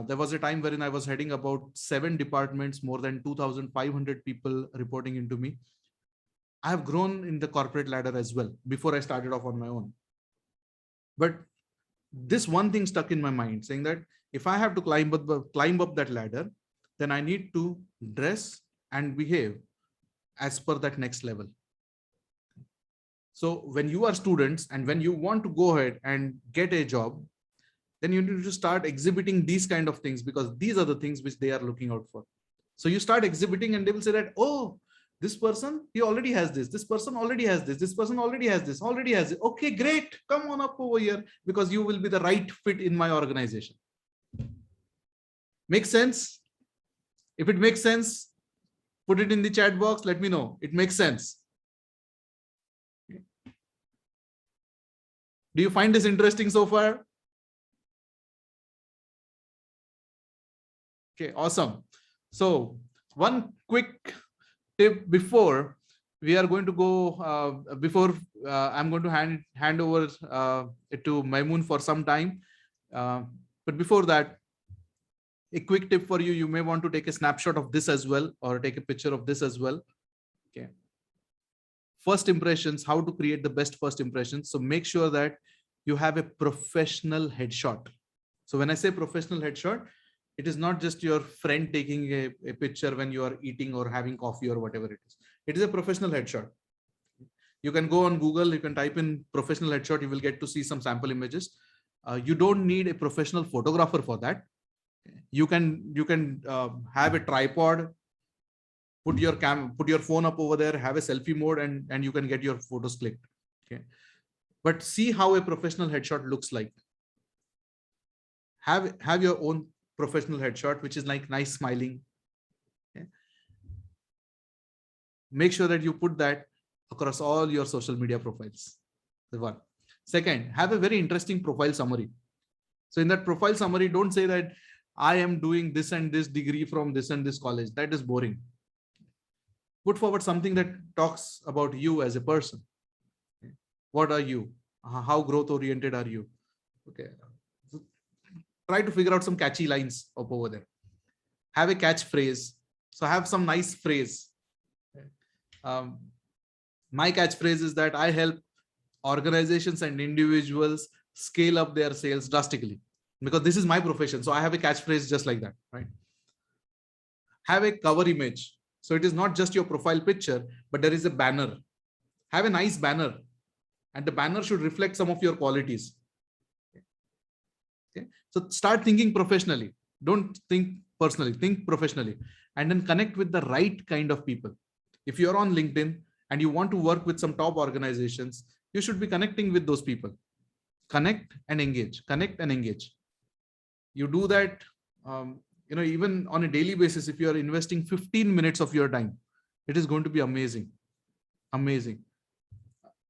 There was a time wherein I was heading about 7 departments, more than 2,500 people reporting into me. I have grown in the corporate ladder as well before I started off on my own. But this one thing stuck in my mind, saying that if I have to climb up that ladder, then I need to dress and behave as per that next level. So when you are students and when you want to go ahead and get a job, then you need to start exhibiting these kind of things, because these are the things which they are looking out for. So you start exhibiting and they will say that, oh, this person, he already has this. This person already has this. This person already has this, already has it. Okay, great. Come on up over here, because you will be the right fit in my organization. Makes sense? If it makes sense, put it in the chat box. Let me know. It makes sense. Do you find this interesting so far? Okay, awesome. So one quick tip before we are going to go, I'm going to hand over it to Maimun for some time. But before that, a quick tip for you, you may want to take a snapshot of this as well, or take a picture of this as well. Okay. First impressions, how to create the best first impressions. So make sure that you have a professional headshot. So when I say professional headshot, it is not just your friend taking a picture when you are eating or having coffee or whatever it is. It is a professional headshot. You can go on Google, you can type in professional headshot, you will get to see some sample images. You don't need a professional photographer for that. You can have a tripod, put your phone up over there, have a selfie mode, and you can get your photos clicked. Okay. But see how a professional headshot looks like. Have your own professional headshot, which is like nice smiling. Okay. Make sure that you put that across all your social media profiles. The one. Second, have a very interesting profile summary. So in that profile summary, don't say that I am doing this and this degree from this and this college. That is boring. Put forward something that talks about you as a person. Okay. What are you? How growth oriented are you? Okay. So try to figure out some catchy lines up over there. Have a catchphrase. So have some nice phrase. My catchphrase is that I help organizations and individuals scale up their sales drastically, because this is my profession. So I have a catchphrase just like that, right? Have a cover image. So it is not just your profile picture, but there is a banner. Have a nice banner, and the banner should reflect some of your qualities. Okay. So start thinking professionally. Don't think personally, think professionally, and then connect with the right kind of people. If you're on LinkedIn and you want to work with some top organizations, you should be connecting with those people. Connect and engage, connect and engage. You do that, even on a daily basis. If you are investing 15 minutes of your time, it is going to be amazing. Amazing.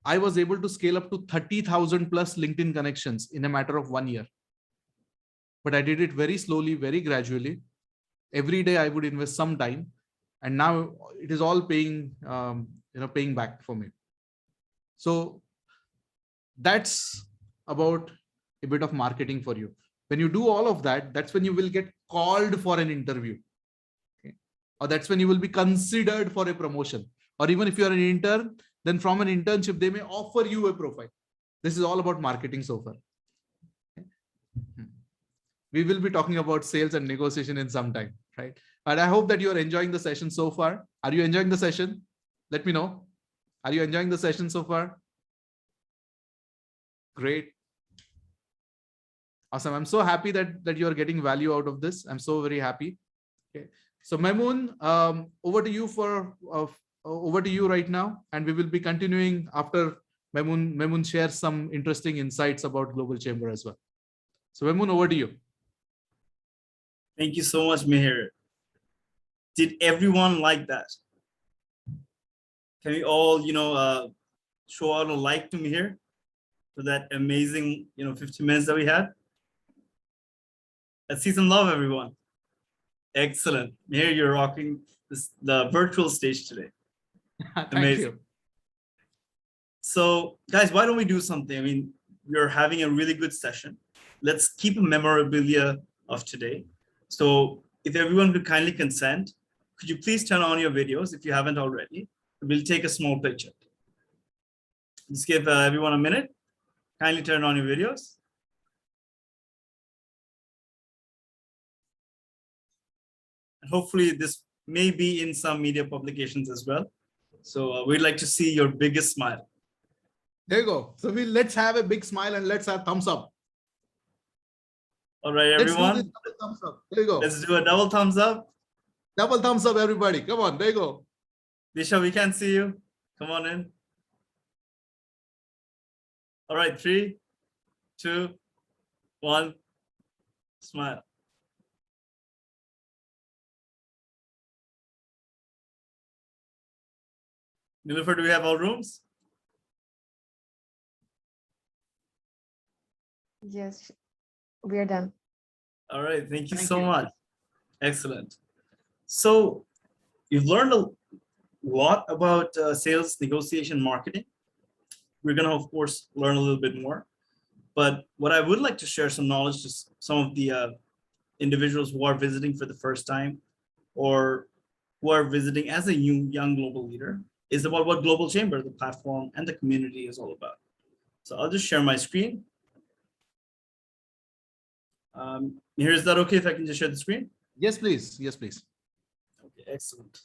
I was able to scale up to 30,000 plus LinkedIn connections in a matter of 1 year. But I did it very slowly, very gradually. Every day I would invest some time, and now it is all paying back for me. So that's about a bit of marketing for you. When you do all of that, that's when you will get called for an interview. Okay. or that's when you will be considered for a promotion. Or even if you are an intern, then from an internship, they may offer you a profile. This is all about marketing so far. We will be talking about sales and negotiation in some time, right? But I hope that you are enjoying the session so far. Are you enjoying the session? Let me know. Are you enjoying the session so far? Great. Awesome. I'm so happy that you are getting value out of this. I'm so very happy. Okay. So Mamoon, over to you over to you right now, and we will be continuing after Mamoon shares some interesting insights about Global Chamber as well. So Mamoon, over to you. Thank you so much, Mihir. Did everyone like that? Can we all, show out a like to Mihir for that amazing, 15 minutes that we had? Let's see some love, everyone. Excellent. Mihir, you're rocking the virtual stage today. Thank you. So guys, why don't we do something? I mean, we're having a really good session. Let's keep a memorabilia of today. So if everyone could kindly consent, could you please turn on your videos if you haven't already? We'll take a small picture. Just give everyone a minute. Kindly turn on your videos. And hopefully this may be in some media publications as well. So we'd like to see your biggest smile. There you go. So let's have a big smile and let's have thumbs up. All right, everyone. Let's do this double thumbs up. There you go. Let's do a double thumbs up. Double thumbs up, everybody. Come on. There you go. Disha, we can see you. Come on in. All right, 3, 2, 1. Smile. Nilufer, do we have all rooms? Yes, we are done. All right, thank you so much. Excellent. So you've learned a lot about sales, negotiation, marketing. We're going to, of course, learn a little bit more. But what I would like to share some knowledge to some of the individuals who are visiting for the first time or who are visiting as a young global leader is about what Global Chamber, the platform, and the community is all about. So I'll just share my screen. Here, is that okay if I can just share the screen? Yes, please. Yes, please. Okay, excellent.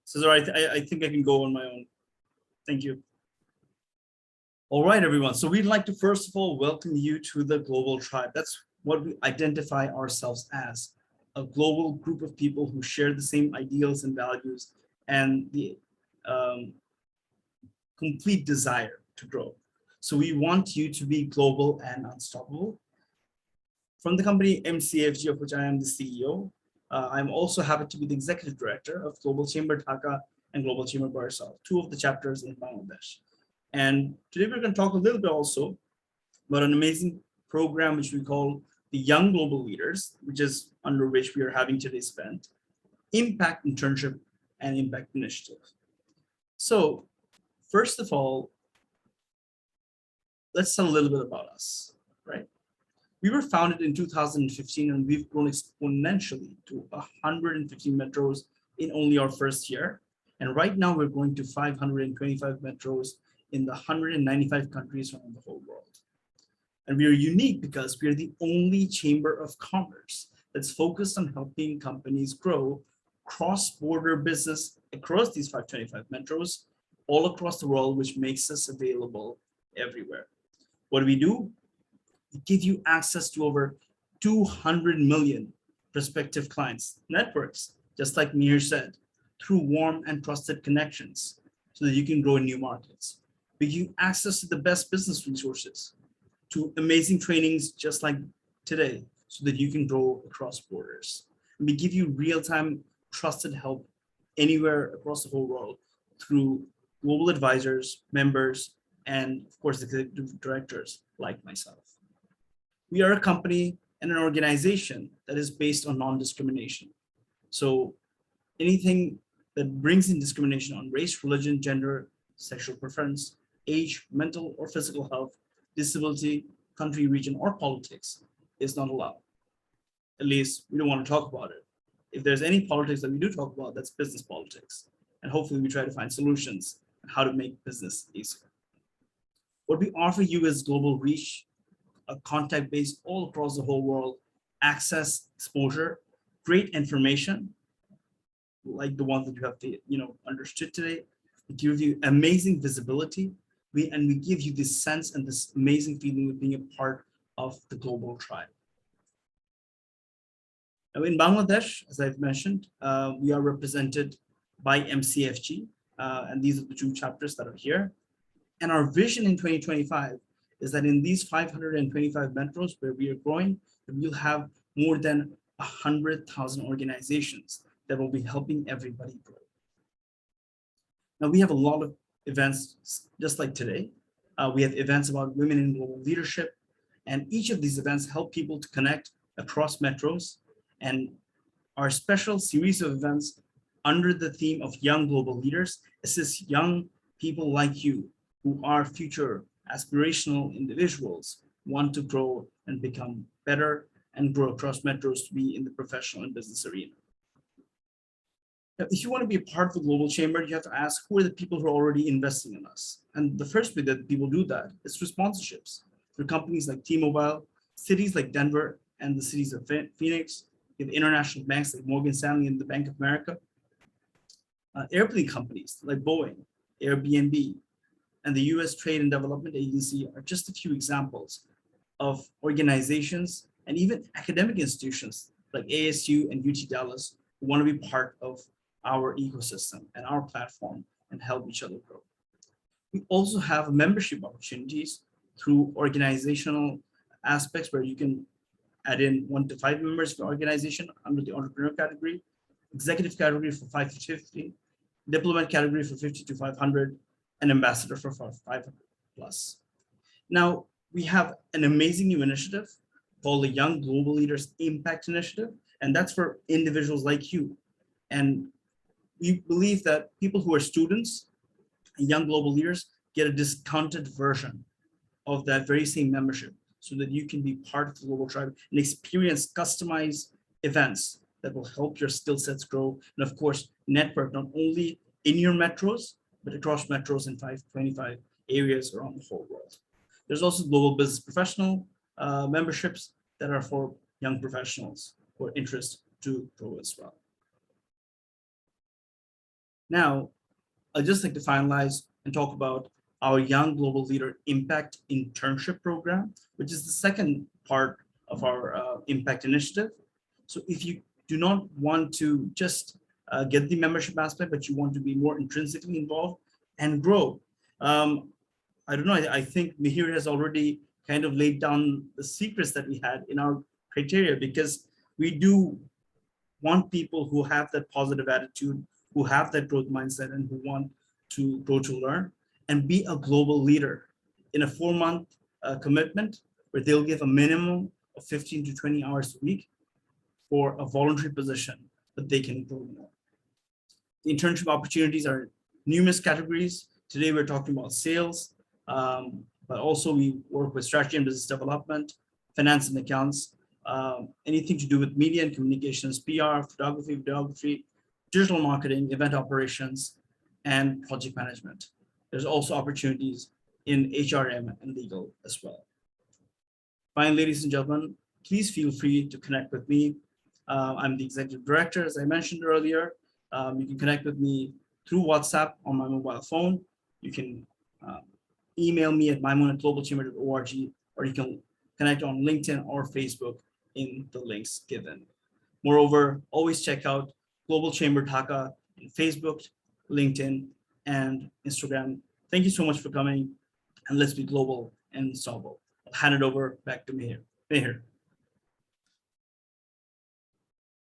So all right, I think I can go on my own. Thank you. All right, everyone. So we'd like to first of all welcome you to the Global Tribe. That's what we identify ourselves as, a global group of people who share the same ideals and values and the complete desire to grow. So we want you to be global and unstoppable. From the company MCFG, of which I am the CEO, I'm also happy to be the executive director of Global Chamber Dhaka and Global Chamber Barisal, 2 of the chapters in Bangladesh. And today we're going to talk a little bit also about an amazing program which we call the Young Global Leaders, which is under which we are having today's event, Impact Internship and Impact Initiative. So first of all, let's tell a little bit about us, right? We were founded in 2015 and we've grown exponentially to 150 metros in only our first year. And right now we're going to 525 metros in the 195 countries around the whole world. And we are unique because we are the only chamber of commerce that's focused on helping companies grow cross-border business across these 525 metros all across the world, which makes us available everywhere. What do? We give you access to over 200 million prospective clients, networks, just like Mihir said, through warm and trusted connections so that you can grow in new markets. We give you access to the best business resources, to amazing trainings just like today, so that you can grow across borders. And we give you real-time trusted help anywhere across the whole world through global advisors, members, and of course, executive directors like myself. We are a company and an organization that is based on non-discrimination. So anything that brings in discrimination on race, religion, gender, sexual preference, age, mental or physical health, disability, country, region, or politics is not allowed. at least we don't want to talk about it. If there's any politics that we do talk about, that's business politics. And hopefully we try to find solutions on how to make business easier. What we offer you is global reach, a contact base all across the whole world, access, exposure, great information, like the ones that you have understood today. We give you amazing visibility. We give you this sense and this amazing feeling of being a part of the global tribe. Now in Bangladesh, as I've mentioned, we are represented by MCFG, and these are the two chapters that are here. And our vision in 2025 is that in these 525 metros where we are growing, we'll have more than 100,000 organizations that will be helping everybody grow. Now we have a lot of events just like today. We have events about women in global leadership, and each of these events help people to connect across metros. And our special series of events under the theme of young global leaders assist young people like you who are future aspirational individuals, want to grow and become better and grow across metros to be in the professional and business arena. Now, if you want to be a part of the Global Chamber, you have to ask who are the people who are already investing in us. And the first way that people do that is through sponsorships, through companies like T-Mobile, cities like Denver and the cities of Phoenix, you have international banks like Morgan Stanley and the Bank of America, airplane companies like Boeing, Airbnb, and the US Trade and Development Agency are just a few examples of organizations and even academic institutions like ASU and UT Dallas who want to be part of our ecosystem and our platform and help each other grow. We also have membership opportunities through organizational aspects where you can add in 1 to 5 members of the organization under the entrepreneur category, executive category for 5 to 50, diplomat category for 50 to 500, and ambassador for 500 plus. Now, we have an amazing new initiative called the Young Global Leaders Impact Initiative, and that's for individuals like you. And we believe that people who are students and young global leaders get a discounted version of that very same membership so that you can be part of the global tribe and experience customized events that will help your skill sets grow. And of course, network not only in your metros, but across metros in 525 areas around the whole world. There's also global business professional memberships that are for young professionals who are interested to grow as well. Now, I'd just like to finalize and talk about our Young Global Leader Impact Internship Program, which is the second part of our Impact Initiative. So if you do not want to just get the membership aspect, but you want to be more intrinsically involved and grow, I don't know, I think Mihir has already kind of laid down the secrets that we had in our criteria, because we do want people who have that positive attitude, who have that growth mindset, and who want to grow to learn and be a global leader in a 4-month commitment where they'll give a minimum of 15 to 20 hours a week for a voluntary position that they can grow more. The internship opportunities are numerous categories. Today we're talking about sales, but also we work with strategy and business development, finance and accounts, anything to do with media and communications, PR, photography, videography, digital marketing, event operations, and project management. There's also opportunities in HRM and legal as well. Finally, ladies and gentlemen, please feel free to connect with me. I'm the executive director, as I mentioned earlier. You can connect with me through WhatsApp on my mobile phone. You can email me at maimun@globalchamber.org, or you can connect on LinkedIn or Facebook in the links given. Moreover, always check out Global Chamber Dhaka in Facebook, LinkedIn, and Instagram. Thank you so much for coming, and let's be global and unstoppable. I'll hand it over back to Mihir. Mihir.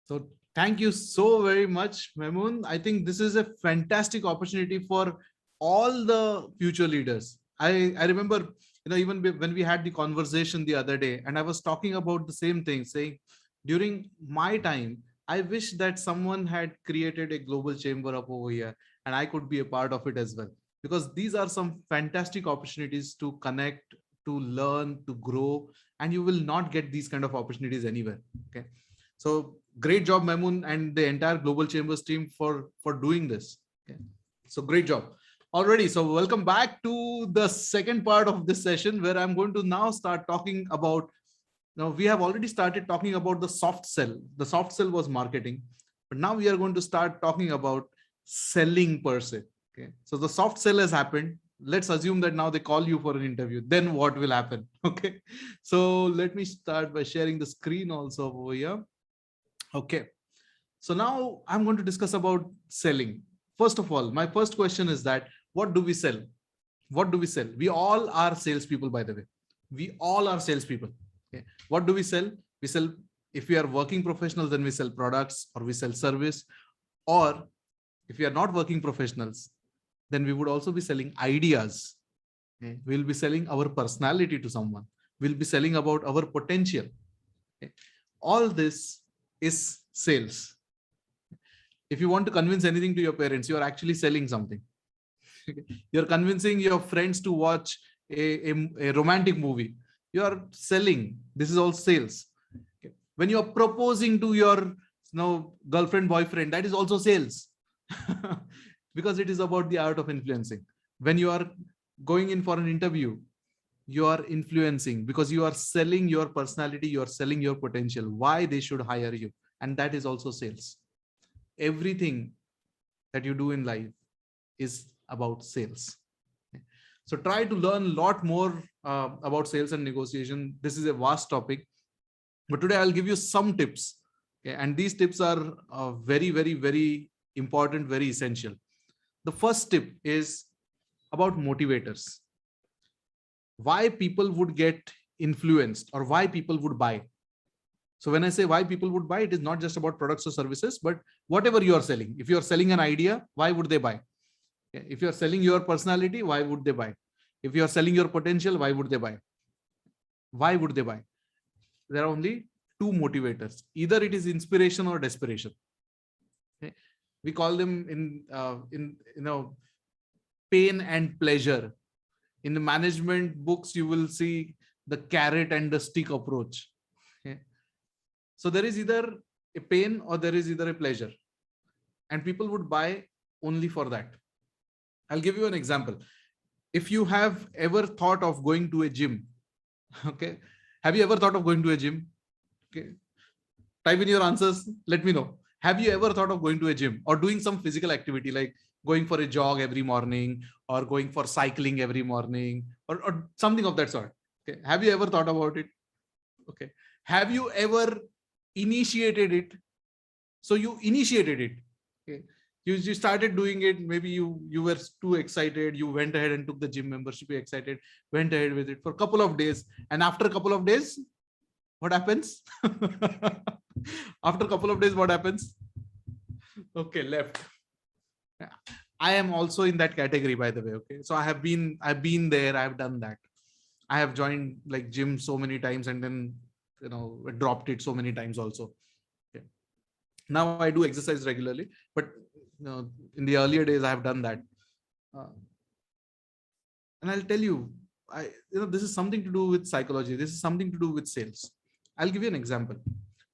So thank you so very much, Maimun. I think this is a fantastic opportunity for all the future leaders. I remember, even when we had the conversation the other day, and I was talking about the same thing, saying during my time, I wish that someone had created a global chamber up over here and I could be a part of it as well, because these are some fantastic opportunities to connect, to learn, to grow, and you will not get these kind of opportunities anywhere. Okay. So great job, Mamoon and the entire Global Chambers team for doing this. Okay. So great job. Already, so welcome back to the second part of this session where I'm going to now start talking about. Now we have already started talking about the soft sell. The soft sell was marketing, but now we are going to start talking about selling per se. Okay, so the soft sell has happened. Let's assume that now they call you for an interview. Then what will happen? Okay, so let me start by sharing the screen also over here. Okay, so now I'm going to discuss about selling. First of all, my first question is that what do we sell? What do we sell? We all are salespeople, by the way. We all are salespeople. Okay. What do we sell? We sell, if we are working professionals, then we sell products or we sell service. Or if we are not working professionals, then we would also be selling ideas. Okay. We'll be selling our personality to someone. We'll be selling about our potential. Okay. All this is sales. If you want to convince anything to your parents, you are actually selling something. You're convincing your friends to watch a romantic movie. You are selling. This is all sales. Okay. When you're proposing to your girlfriend, boyfriend, that is also sales. Because it is about the art of influencing. When you are going in for an interview, you are influencing because you are selling your personality, you are selling your potential, why they should hire you. And that is also sales. Everything that you do in life is about sales. So try to learn a lot more about sales and negotiation. This is a vast topic, but today I'll give you some tips. Okay? And these tips are very, very, very important, very essential. The first tip is about motivators. Why people would get influenced or why people would buy. So when I say why people would buy, it is not just about products or services, but whatever you are selling. If you are selling an idea, why would they buy? If you are selling your personality, why would they buy? If you are selling your potential, why would they buy? Why would they buy? There are only two motivators. Either it is inspiration or desperation. Okay? We call them in pain and pleasure. In the management books, you will see the carrot and the stick approach. Okay? So there is either a pain or there is either a pleasure. And people would buy only for that. I'll give you an example. If you have ever thought of going to a gym, okay, have you ever thought of going to a gym? Okay, type in your answers. Let me know. Have you ever thought of going to a gym or doing some physical activity like going for a jog every morning or going for cycling every morning or something of that sort? Okay, have you ever thought about it? Okay, have you ever initiated it? So you initiated it. Okay. You started doing it. Maybe you were too excited. You went ahead and took the gym membership. You excited, went ahead with it for a couple of days. And after a couple of days, what happens? After a couple of days, what happens? Okay, left. I am also in that category, by the way. Okay. So I've been there. I've done that. I have joined like gym so many times and then, dropped it so many times also. Okay. Now I do exercise regularly, but in the earlier days, I have done that. And I'll tell you, this is something to do with psychology. This is something to do with sales. I'll give you an example.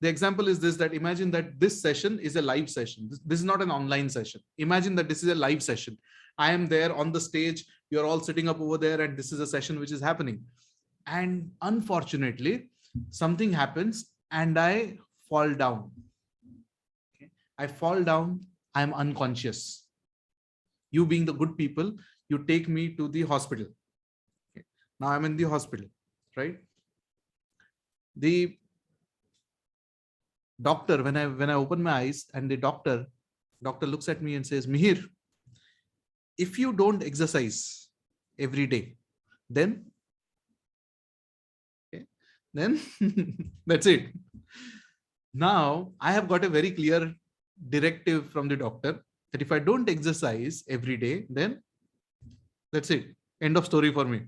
The example is this, that imagine that this session is a live session. This is not an online session. Imagine that this is a live session. I am there on the stage. You're all sitting up over there and this is a session which is happening. And unfortunately, something happens and I fall down. Okay. I fall down. I'm unconscious. You being the good people, you take me to the hospital. Okay. Now I'm in the hospital, right? The doctor, when I open my eyes and the doctor looks at me and says, Mihir, if you don't exercise every day, then that's it. Now I have got a very clear directive from the doctor that if I don't exercise every day, then that's it. End of story for me.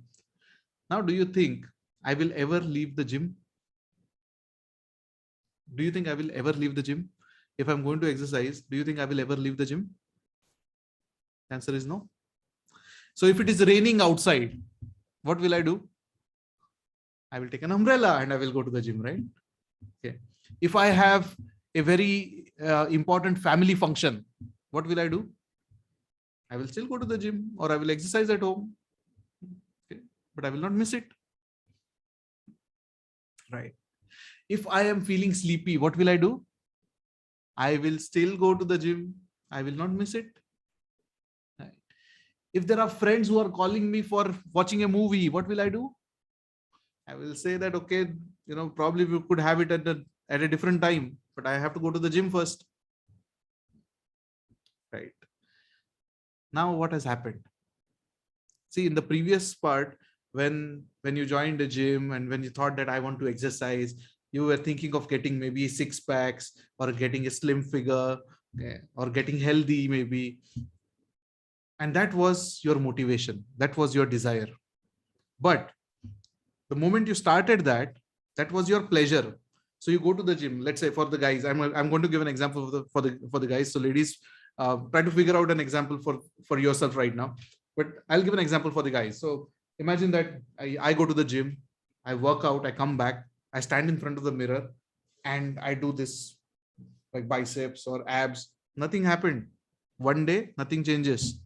Now, do you think I will ever leave the gym? Do you think I will ever leave the gym? If I'm going to exercise, do you think I will ever leave the gym? The answer is no. So if it is raining outside, what will I do? I will take an umbrella and I will go to the gym, right? Okay. If I have a very important family function, what will I do? I will still go to the gym or I will exercise at home. Okay. But I will not miss it. Right. If I am feeling sleepy, what will I do? I will still go to the gym. I will not miss it. Right. If there are friends who are calling me for watching a movie, what will I do? I will say that, okay, probably we could have it at a different time, but I have to go to the gym first. Right. Now what has happened? See, in the previous part, when you joined the gym and when you thought that I want to exercise, you were thinking of getting maybe six packs or getting a slim figure, or getting healthy maybe. And that was your motivation. That was your desire. But the moment you started that was your pleasure. So you go to the gym. Let's say for the guys, I'm going to give an example for the guys. So ladies, try to figure out an example for yourself right now. But I'll give an example for the guys. So imagine that I go to the gym, I work out, I come back, I stand in front of the mirror, and I do this like biceps or abs. Nothing happened. One day, nothing changes.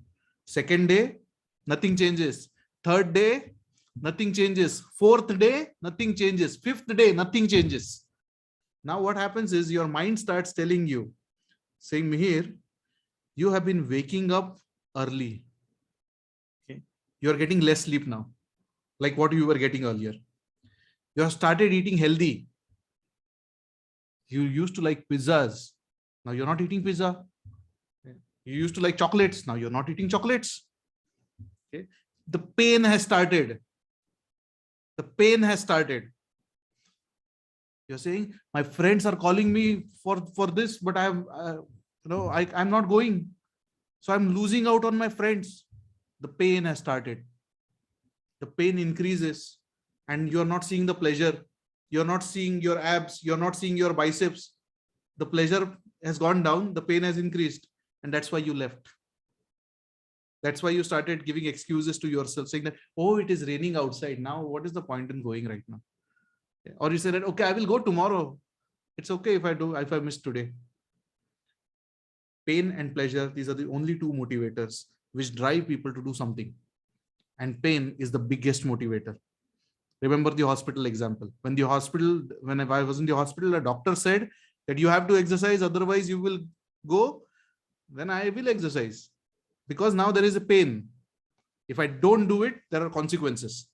Second day, nothing changes. Third day, nothing changes. Fourth day, nothing changes. Fifth day, nothing changes. Now what happens is your mind starts telling you, saying, Mihir, you have been waking up early. Okay. You are getting less sleep now, like what you were getting earlier. You have started eating healthy. You used to like pizzas. Now you're not eating pizza. You used to like chocolates. Now you're not eating chocolates. Okay. The pain has started. The pain has started. You're saying, my friends are calling me for this, but I'm not going. So I'm losing out on my friends. The pain has started. The pain increases and you're not seeing the pleasure. You're not seeing your abs. You're not seeing your biceps. The pleasure has gone down. The pain has increased. And that's why you left. That's why you started giving excuses to yourself, saying that, oh, it is raining outside. Now, what is the point in going right now? Or you say that, okay, I will go tomorrow. It's okay if I miss today. Pain and pleasure, these are the only two motivators which drive people to do something. And pain is the biggest motivator. Remember the hospital example. When I was in the hospital, a doctor said that you have to exercise, otherwise you will go. Then I will exercise. Because now there is a pain. If I don't do it, there are consequences.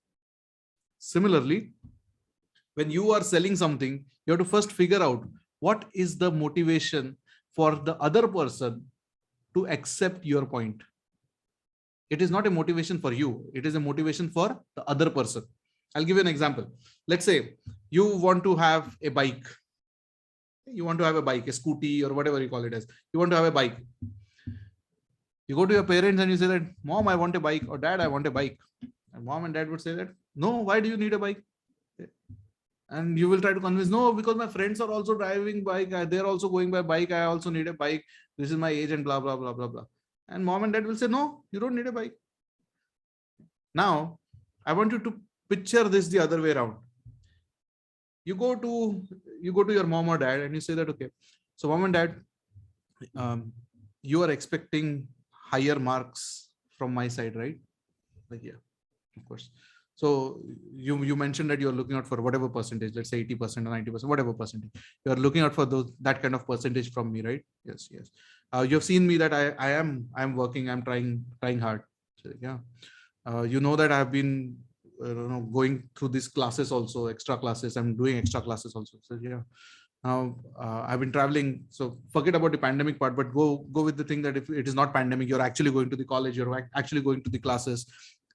Similarly, when you are selling something, you have to first figure out what is the motivation for the other person to accept your point. It is not a motivation for you. It is a motivation for the other person. I'll give you an example. Let's say you want to have a bike. You want to have a bike, a scooty or whatever you call it as. You want to have a bike. You go to your parents and you say that, Mom, I want a bike, or Dad, I want a bike. And Mom and Dad would say that, no, why do you need a bike? And you will try to convince, no, because my friends are also driving bike. They're also going by bike. I also need a bike. This is my age and blah, blah, blah, blah, blah. And Mom and Dad will say, no, you don't need a bike. Now, I want you to picture this the other way around. You go to your mom or dad and you say that, okay, so Mom and Dad, you are expecting higher marks from my side, right? Like, yeah, of course. So you mentioned that you're looking out for whatever percentage, let's say 80% or 90%, whatever percentage. You're looking out for that kind of percentage from me, right? Yes, yes. You've seen me that I'm working, I'm trying hard. So, yeah. You know that I've been going through these classes also, extra classes. I'm doing extra classes also. So yeah. Now I've been traveling. So forget about the pandemic part, but go with the thing that if it is not pandemic, you're actually going to the college, you're actually going to the classes.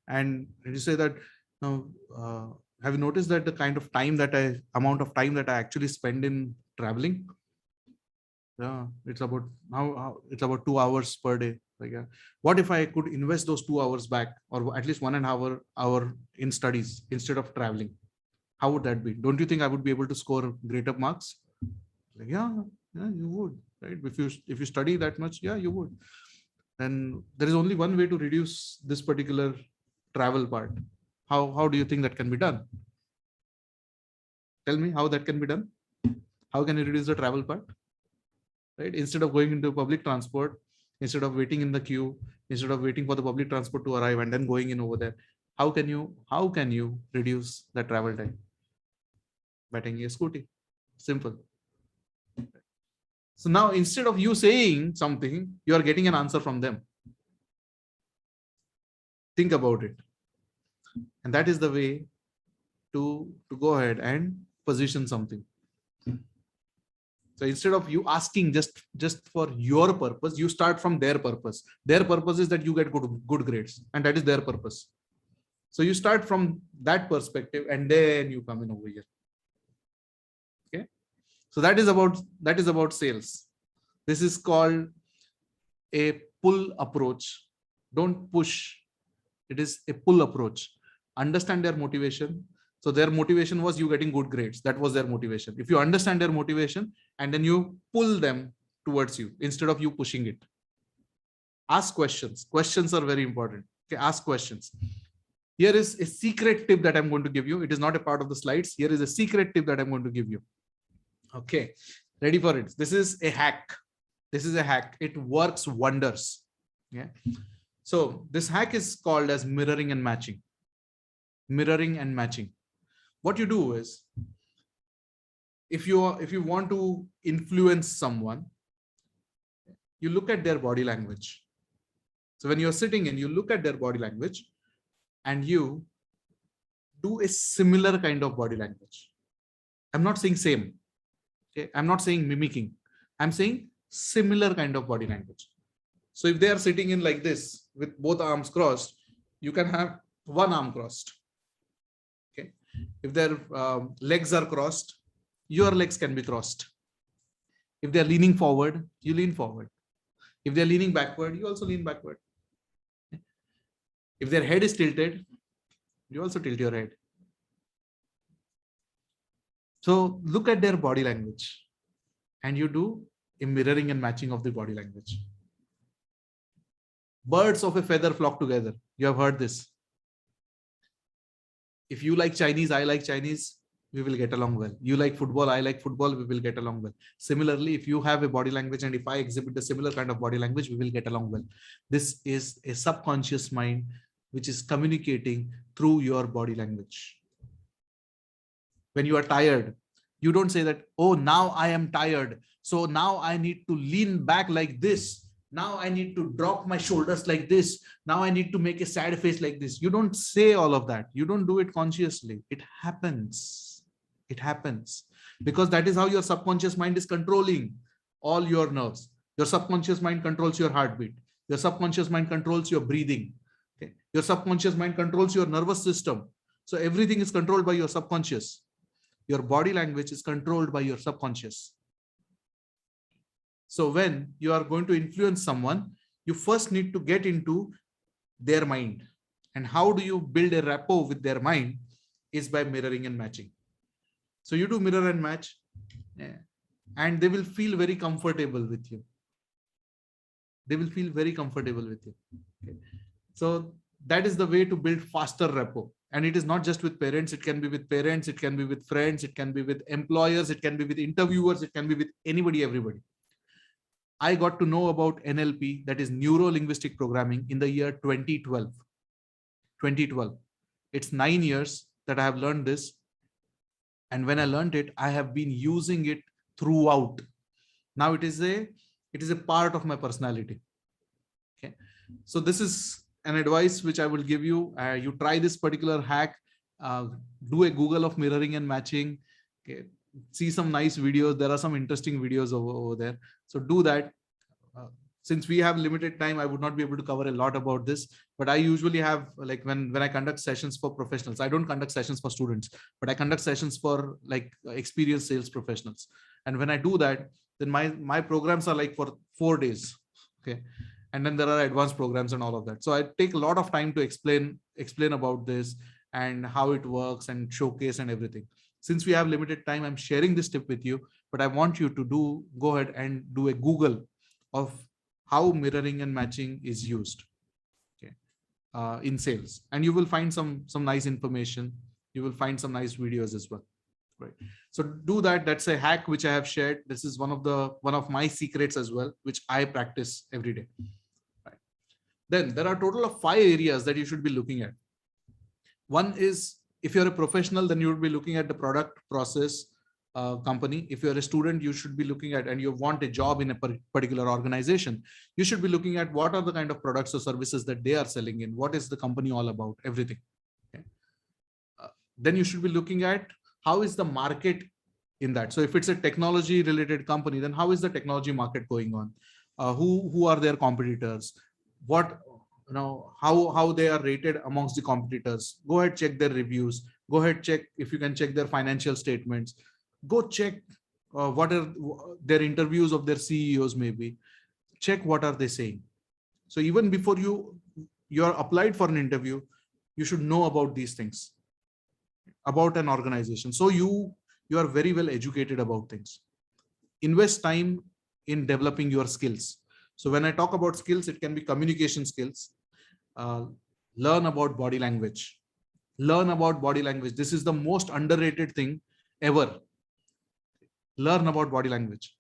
And you say that, have you noticed that the kind of amount of time that I actually spend in traveling? Yeah, it's about 2 hours per day. Like, what if I could invest those 2 hours back, or at least 1.5 hour in studies instead of traveling? How would that be? Don't you think I would be able to score greater marks? Like, yeah, you would, right? If you study that much, yeah, you would. And there is only one way to reduce this particular travel part. How do you think that can be done? Tell me how that can be done. How can you reduce the travel part? Right? Instead of going into public transport, instead of waiting in the queue, instead of waiting for the public transport to arrive and then going in over there, how can you reduce the travel time? By taking a scooty. Simple. So now instead of you saying something, you are getting an answer from them. Think about it. And that is the way to go ahead and position something. So instead of you asking just for your purpose, you start from their purpose. Their purpose is that you get good grades, and that is their purpose. So you start from that perspective, and then you come in over here. Okay. So that is about sales. This is called a pull approach. Don't push. It is a pull approach. Understand their motivation. So their motivation was you getting good grades. That was their motivation. If you understand their motivation and then you pull them towards you instead of you pushing it. Ask questions. Questions are very important. Okay, ask questions. Here is a secret tip that I'm going to give you. It is not a part of the slides. Here is a secret tip that I'm going to give you. Okay, ready for it. This is a hack. This is a hack. It works wonders. Yeah. So this hack is called as mirroring and matching. Mirroring and matching. What you do is, if you want to influence someone, you look at their body language. So when you're sitting and you look at their body language and you do a similar kind of body language. I'm not saying same. Okay. I'm not saying mimicking. I'm saying similar kind of body language. So if they are sitting in like this with both arms crossed, you can have one arm crossed. Okay. If their legs are crossed, your legs can be crossed. If they're leaning forward, you lean forward. If they're leaning backward, you also lean backward. If their head is tilted, you also tilt your head. So look at their body language and you do a mirroring and matching of the body language. Birds of a feather flock together. You have heard this. If you like Chinese, I like Chinese, we will get along well. You like football, I like football, we will get along well. Similarly, if you have a body language and if I exhibit a similar kind of body language, we will get along well. This is a subconscious mind which is communicating through your body language. When you are tired, you don't say that, oh, now I am tired, so now I need to lean back like this. Now I need to drop my shoulders like this. Now I need to make a sad face like this. You don't say all of that. You don't do it consciously. It happens. It happens because that is how your subconscious mind is controlling all your nerves. Your subconscious mind controls your heartbeat. Your subconscious mind controls your breathing. Okay? Your subconscious mind controls your nervous system. So everything is controlled by your subconscious. Your body language is controlled by your subconscious. So when you are going to influence someone, you first need to get into their mind. And how do you build a rapport with their mind is by mirroring and matching. So you do mirror and match, and they will feel very comfortable with you. They will feel very comfortable with you. Okay. So that is the way to build faster rapport. And it is not just with parents. It can be with parents. It can be with friends. It can be with employers. It can be with interviewers. It can be with anybody, everybody. I got to know about NLP, that is neuro-linguistic programming, in the year 2012. 2012. It's 9 years that I have learned this. And when I learned it, I have been using it throughout. Now it is a part of my personality. Okay. So this is an advice which I will give you. You try this particular hack, do a Google of mirroring and matching. Okay. See some nice videos. There are some interesting videos over there. So do that. Since we have limited time, I would not be able to cover a lot about this, but I usually have, like, when I conduct sessions for professionals, I don't conduct sessions for students, but I conduct sessions for like experienced sales professionals. And when I do that, then my programs are like for 4 days. Okay. And then there are advanced programs and all of that. So I take a lot of time to explain about this and how it works and showcase and everything. Since we have limited time, I'm sharing this tip with you, but I want you to go ahead and do a Google of how mirroring and matching is used, okay, in sales, and you will find some nice information. You will find some nice videos as well. right? So do that. That's a hack which I have shared. This is one of my secrets as well, which I practice every day. Right. Then there are a total of 5 areas that you should be looking at. One is, if you're a professional, then you would be looking at the product, process, company. If you're a student, you should be looking at, and you want a job in a particular organization, you should be looking at what are the kind of products or services that they are selling in, what is the company all about, everything. Okay. Then you should be looking at how is the market in that. So if it's a technology related company, then how is the technology market going on? Who are their competitors? What, how they are rated amongst the competitors? Go ahead, check their reviews. Go ahead, check if you can check their financial statements. Go check what are their interviews of their CEOs, maybe. Check what are they saying. So even before you are applied for an interview, you should know about these things, about an organization. So you are very well educated about things. Invest time in developing your skills. So when I talk about skills, it can be communication skills. Learn about body language. Learn about body language. This is the most underrated thing ever. Learn about body language.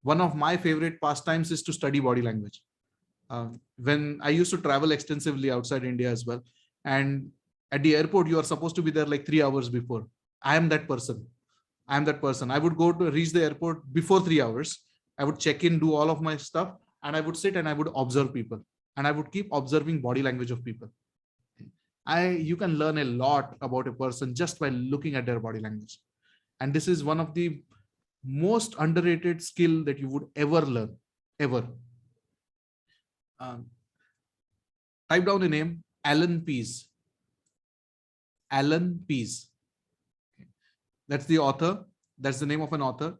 One of my favorite pastimes is to study body language. When I used to travel extensively outside India as well, and at the airport, you are supposed to be there like 3 hours before. I am that person. I would go to reach the airport before 3 hours. I would check in, do all of my stuff, and I would sit and I would observe people, and I would keep observing body language of people. You can learn a lot about a person just by looking at their body language. And this is one of the most underrated skill that you would ever learn, ever. Type down a name, Alan Pease. Alan Pease. That's the author. That's the name of an author.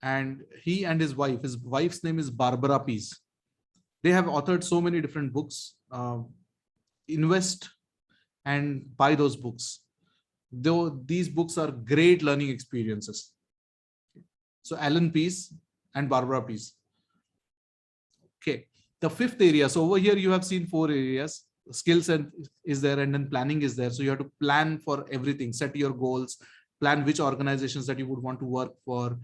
And he and his wife's name is Barbara Pease. They have authored so many different books. Invest and buy those books. Though these books are great learning experiences. So Alan Pease and Barbara Pease. Okay. The 5th area. So over here you have seen 4 areas. Skills and is there, and then planning is there. So you have to plan for everything. Set your goals. Plan which organizations that you would want to work for.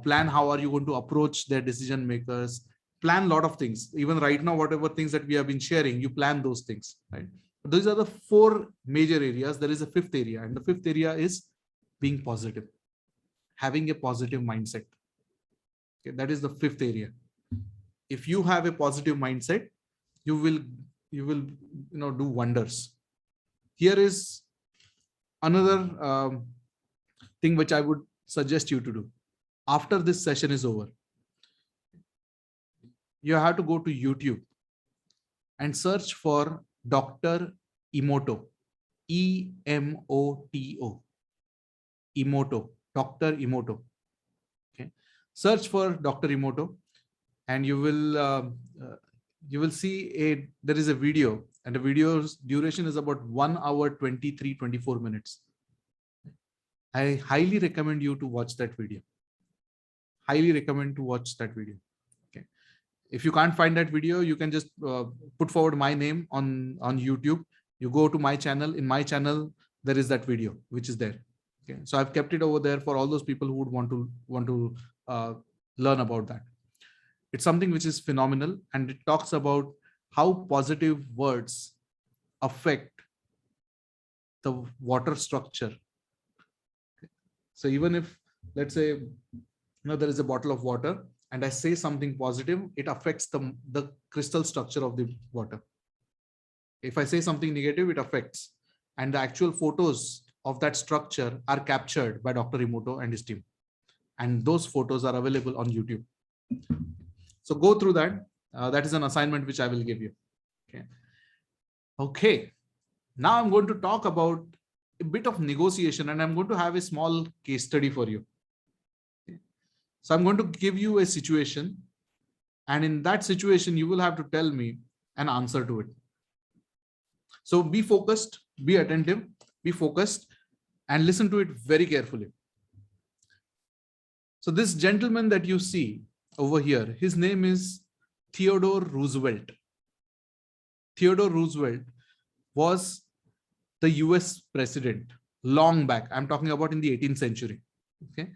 Plan how are you going to approach their decision makers. Plan a lot of things. Even right now, whatever things that we have been sharing, you plan those things. Right. These are the 4 major areas. There is a 5th area, and the 5th area is being positive. Having a positive mindset. Okay, that is the 5th area. If you have a positive mindset, you will do wonders. Here is another thing which I would suggest you to do. After this session is over, you have to go to YouTube and search for Dr. Emoto. E-M-O-T-O. Emoto. Dr. Emoto. Okay. Search for Dr. Emoto, and you will see there is a video, and the video's duration is about 1 hour 24 minutes. I highly recommend you to watch that video. Highly recommend to watch that video. Okay. If you can't find that video, you can just put forward my name on YouTube. You go to my channel. In my channel, there is that video which is there. Okay. So I've kept it over there for all those people who would want to learn about that. It's something which is phenomenal, and it talks about how positive words affect the water structure. Okay. So even if, let's say, there is a bottle of water and I say something positive, it affects the crystal structure of the water. If I say something negative, it affects. And the actual photos of that structure are captured by Dr. Emoto and his team. And those photos are available on YouTube. So go through that. That is an assignment which I will give you. Okay. Okay. Now I'm going to talk about a bit of negotiation, and I'm going to have a small case study for you. Okay. So I'm going to give you a situation, and in that situation, you will have to tell me an answer to it. So be focused, be attentive, be focused, and listen to it very carefully. So this gentleman that you see over here, his name is Theodore Roosevelt. Theodore Roosevelt was the US president long back. I'm talking about in the 18th century. Okay.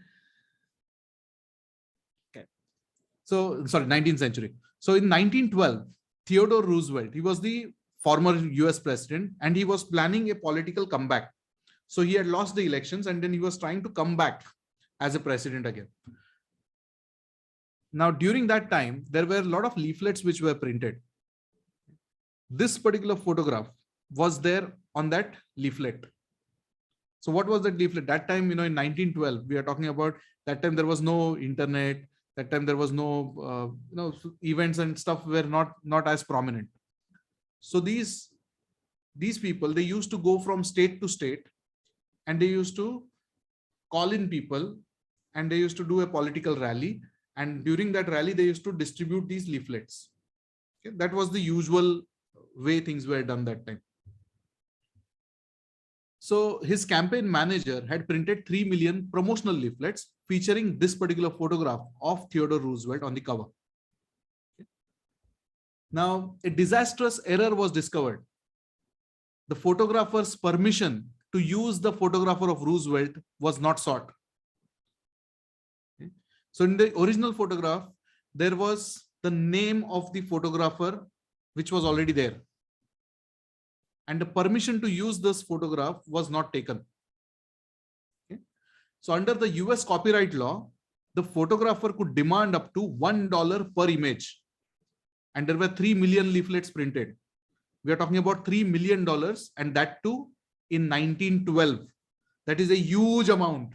So, sorry, 19th century. So in 1912, Theodore Roosevelt, he was the former US president, and he was planning a political comeback. So he had lost the elections, and then he was trying to come back as a president again. Now, during that time, there were a lot of leaflets which were printed. This particular photograph was there on that leaflet. So what was that leaflet? That time, in 1912, we are talking about that time there was no internet. That time there was no, events and stuff were not as prominent. So these people, they used to go from state to state, and they used to call in people, and they used to do a political rally. And during that rally, they used to distribute these leaflets. Okay? That was the usual way things were done that time. So his campaign manager had printed 3 million promotional leaflets featuring this particular photograph of Theodore Roosevelt on the cover. Okay. Now, a disastrous error was discovered. The photographer's permission to use the photographer of Roosevelt was not sought. Okay. So in the original photograph, there was the name of the photographer, which was already there. And the permission to use this photograph was not taken. Okay. So under the US copyright law, the photographer could demand up to $1 per image. And there were 3 million leaflets printed. We are talking about $3 million, and that too in 1912. That is a huge amount.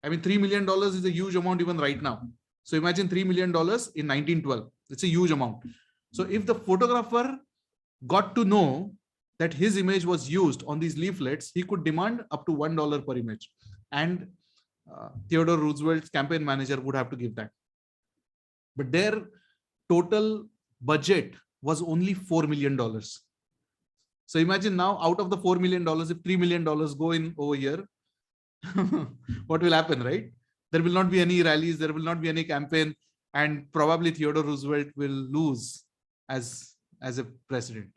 I mean, $3 million is a huge amount even right now. So imagine $3 million in 1912. It's a huge amount. So if the photographer got to know that his image was used on these leaflets, he could demand up to $1 per image. And Theodore Roosevelt's campaign manager would have to give that. But their total budget was only $4 million. So imagine now, out of the $4 million, if $3 million go in over here, what will happen, right? There will not be any rallies, there will not be any campaign, and probably Theodore Roosevelt will lose as a president.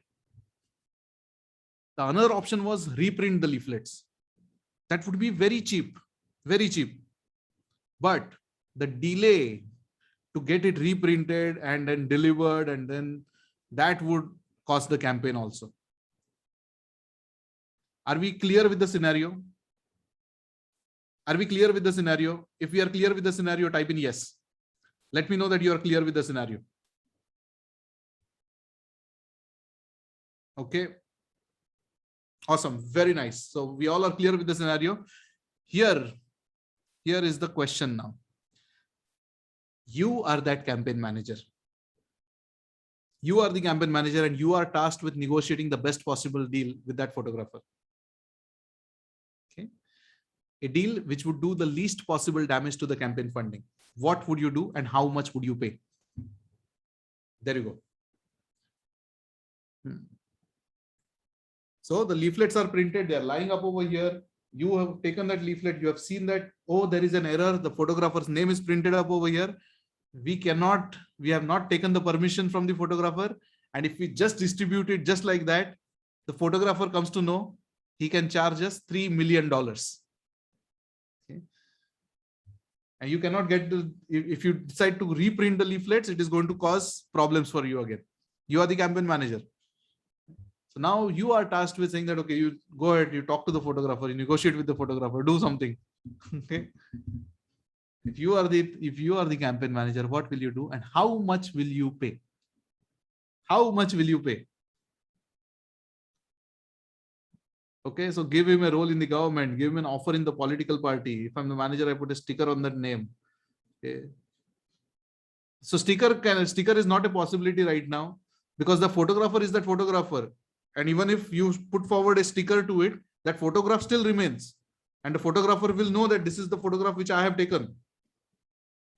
The other option was reprint the leaflets. That would be very cheap, very cheap. But the delay to get it reprinted and then delivered, and then that would cost the campaign also. Are we clear with the scenario? Are we clear with the scenario? If we are clear with the scenario, type in yes. Let me know that you are clear with the scenario. Okay. Awesome. Very nice. So we all are clear with the scenario. Here is the question now. You are that campaign manager. You are the campaign manager, and you are tasked with negotiating the best possible deal with that photographer. Okay. A deal which would do the least possible damage to the campaign funding. What would you do, and how much would you pay? There you go. So the leaflets are printed, they are lying up over here. You have taken that leaflet, you have seen that, oh, there is an error. The photographer's name is printed up over here. We have not taken the permission from the photographer. And if we just distribute it just like that, the photographer comes to know, he can charge us $3 million. Okay. And you cannot get if you decide to reprint the leaflets, it is going to cause problems for you again. You are the campaign manager. So now you are tasked with saying that, okay, you go ahead, you talk to the photographer, you negotiate with the photographer, do something. Okay. If you are the campaign manager, what will you do, and how much will you pay? How much will you pay? Okay, so give him a role in the government, give him an offer in the political party. If I'm the manager, I put a sticker on that name. Okay. So sticker is not a possibility right now, because the photographer is that photographer. And even if you put forward a sticker to it, that photograph still remains. And the photographer will know that this is the photograph which I have taken.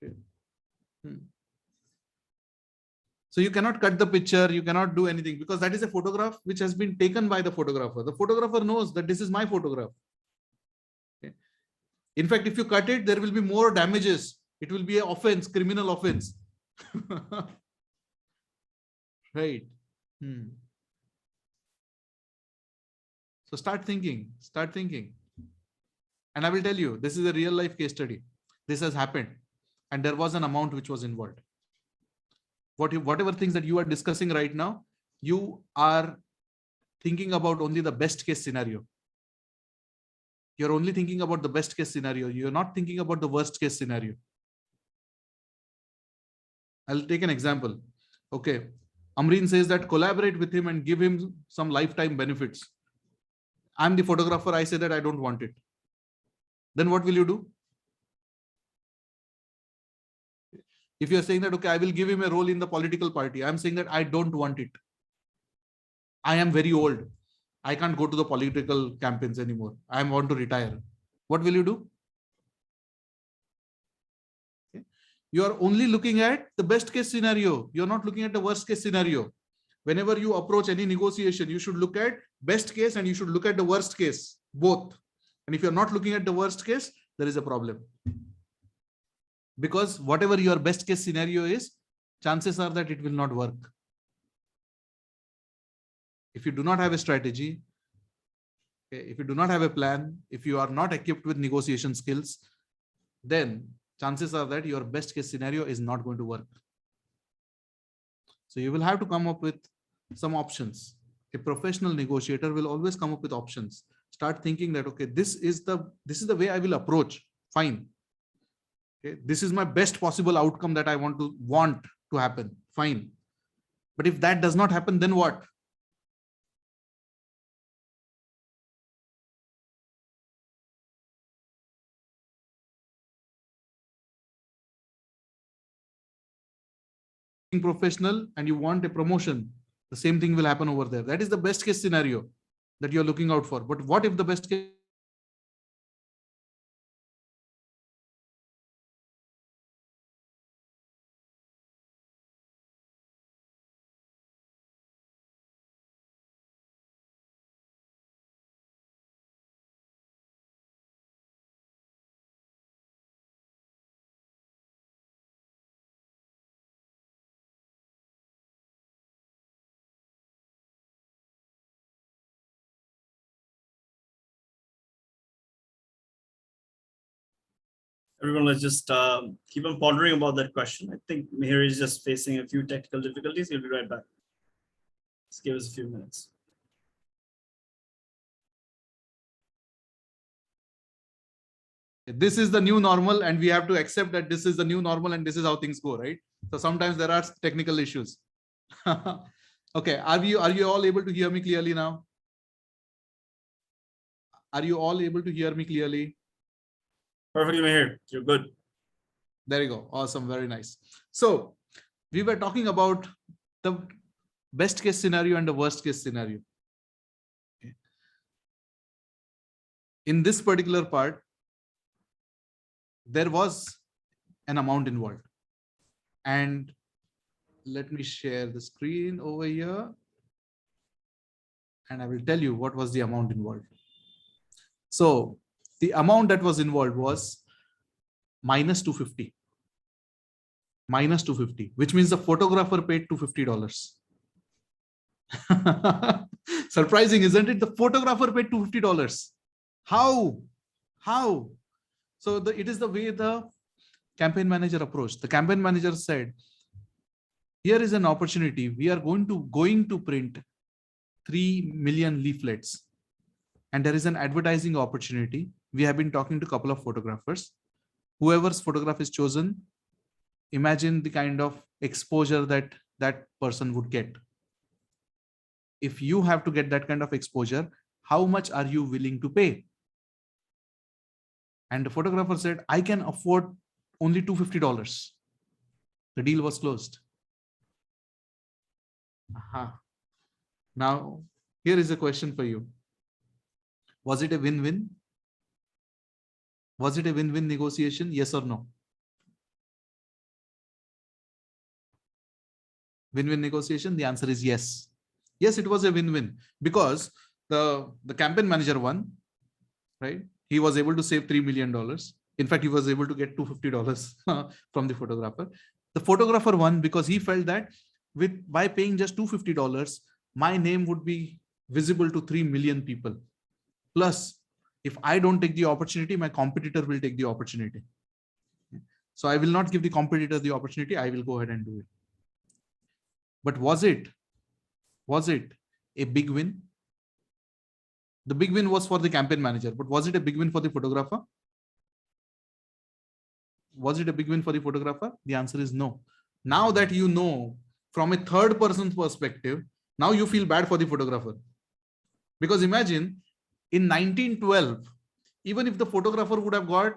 Okay. So you cannot cut the picture, you cannot do anything, because that is a photograph which has been taken by the photographer. The photographer knows that this is my photograph. Okay. In fact, if you cut it, there will be more damages. It will be an offense, criminal offense. Right. So start thinking. And I will tell you, this is a real life case study. This has happened. And there was an amount which was involved. Whatever things that you are discussing right now, you are thinking about only the best case scenario. You're only thinking about the best case scenario. You're not thinking about the worst case scenario. I'll take an example. Okay. Amreen says that collaborate with him and give him some lifetime benefits. I'm the photographer. I say that I don't want it. Then what will you do? If you're saying that, okay, I will give him a role in the political party. I'm saying that I don't want it. I am very old. I can't go to the political campaigns anymore. I want to retire. What will you do? Okay. You are only looking at the best case scenario. You're not looking at the worst case scenario. Whenever you approach any negotiation, you should look at best case and you should look at the worst case, both. And if you're not looking at the worst case, there is a problem. Because whatever your best case scenario is, chances are that it will not work. If you do not have a strategy, okay, if you do not have a plan, if you are not equipped with negotiation skills, then chances are that your best case scenario is not going to work. So you will have to come up with some options. A professional negotiator will always come up with options. Start thinking that, okay, this is the way I will approach. Fine. Okay, this is my best possible outcome that I want to happen. Fine. But if that does not happen, then what? Professional and you want a promotion, the same thing will happen over there. That is the best case scenario that you're looking out for. But what if the best case Everyone, let's just keep on pondering about that question. I think Mihir is just facing a few technical difficulties. He'll be right back. Just give us a few minutes. this is the new normal and we have to accept that this is the new normal and this is how things go, right? So sometimes there are technical issues. Okay, are you all able to hear me clearly now? Are you all able to hear me clearly? Perfectly, Mihir. You're good. There you go. Awesome. Very nice. So we were talking about the best case scenario and the worst case scenario. Okay. In this particular part, there was an amount involved. And let me share the screen over here. And I will tell you what was the amount involved. So the amount that was involved was minus 250. Minus 250, which means the photographer paid $250. Surprising, isn't it? The photographer paid $250. How? So it is the way the campaign manager approached. The campaign manager said, here is an opportunity. We are going to print 3 million leaflets. And there is an advertising opportunity. We have been talking to a couple of photographers. Whoever's photograph is chosen, imagine the kind of exposure that that person would get. If you have to get that kind of exposure, how much are you willing to pay? And the photographer said, I can afford only $250. The deal was closed. Aha. Now, here is a question for you. Was it a win-win? Was it a win-win negotiation? Yes or no? Win-win negotiation? The answer is yes. Yes, it was a win-win because the campaign manager won, right? He was able to save $3 million. In fact, he was able to get $250 from the photographer. The photographer won because he felt that by paying just $250, my name would be visible to 3 million people. Plus, If I don't take the opportunity, my competitor will take the opportunity. So I will not give the competitor the opportunity. I will go ahead and do it. But was it a big win? The big win was for the campaign manager, but was it a big win for the photographer? Was it a big win for the photographer? The answer is no. Now that you know from a third person's perspective, now you feel bad for the photographer. Because imagine in 1912, even if the photographer would have got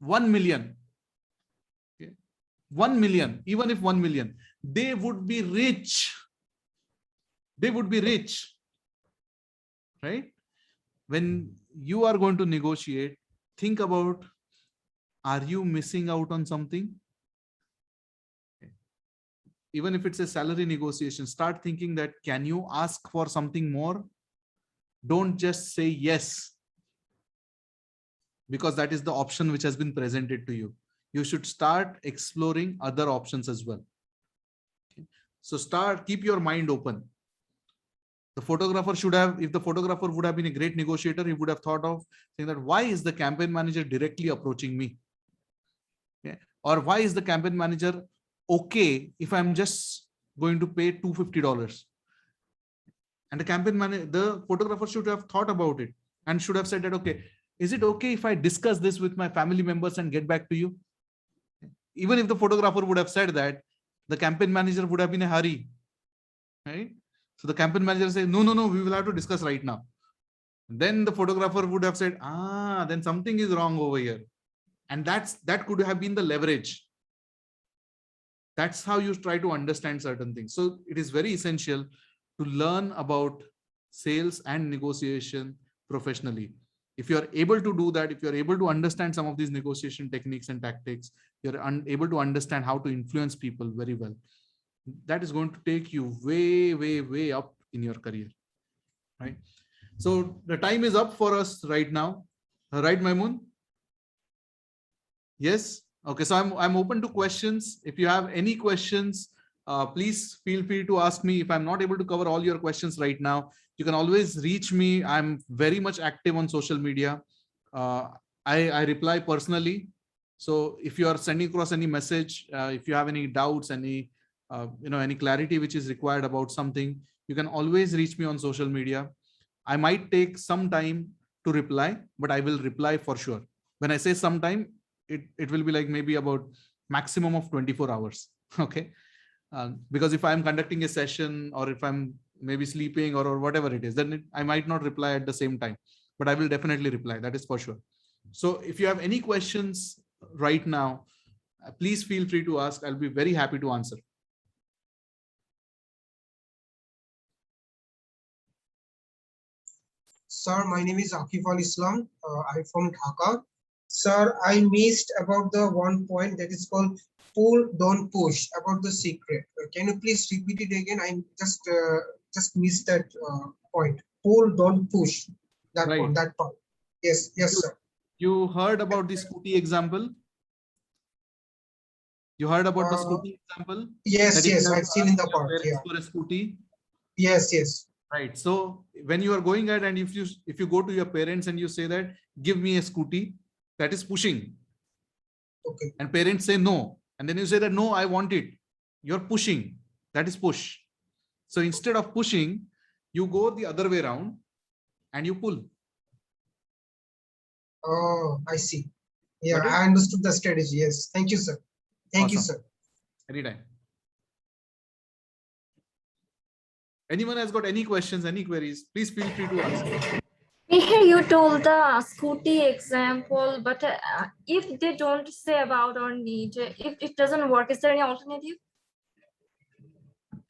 1 million, 1 million, even if 1 million, they would be rich. They would be rich, right? When you are going to negotiate, think about, are you missing out on something? Even if it's a salary negotiation, start thinking that, can you ask for something more? Don't just say yes, because that is the option which has been presented to you. You should start exploring other options as well. So keep your mind open. The photographer should have, if the photographer would have been a great negotiator, he would have thought of saying that, why is the campaign manager directly approaching me? Or why is the campaign manager okay if I'm just going to pay $250? And the photographer should have thought about it and should have said that, okay, is it okay if I discuss this with my family members and get back to you? Even if the photographer would have said that, the campaign manager would have been in a hurry, right? So the campaign manager says, no, we will have to discuss right now. Then the photographer would have said, then something is wrong over here. And that could have been the leverage. That's how you try to understand certain things. So it is very essential to learn about sales and negotiation professionally. If you're able to do that, if you're able to understand some of these negotiation techniques and tactics, you're able to understand how to influence people very well. That is going to take you way, way, way up in your career, right? So the time is up for us right now, right, Maimun? Yes. Okay. So I'm open to questions. If you have any questions, please feel free to ask me. If I'm not able to cover all your questions right now, you can always reach me. I'm very much active on social media. I reply personally. So if you are sending across any message, if you have any doubts, any clarity which is required about something, you can always reach me on social media. I might take some time to reply, but I will reply for sure. When I say some time, it will be like maybe about maximum of 24 hours. Okay. Because if I'm conducting a session or if I'm maybe sleeping or whatever it is, then I might not reply at the same time, but I will definitely reply. That is for sure. So if you have any questions right now, please feel free to ask. I'll be very happy to answer. Sir, my name is Akif Al Islam. I'm from Dhaka. Sir, I missed about the one point that is called pull, don't push, about the secret. Can you please repeat it again? I just missed that point. Pull, don't push. That Right. one, that part. Yes, sir. You heard about the scooty example? You heard about the scooty example? Yes, I've seen in the part. Yeah. For a scooty. Yes. Right. So when you are going ahead and if you go to your parents and you say that, give me a scooty, that is pushing. Okay. And parents say no. And then you say that, no, I want it. You're pushing. That is push. So instead of pushing, you go the other way around and you pull. Oh, I see. Yeah, I understood the strategy. Yes. Thank you, sir. Thank you, sir. Anytime. Anyone has got any questions, any queries, please feel free to ask. Here you told the scooty example, but if they don't say about or need, if it doesn't work, is there any alternative?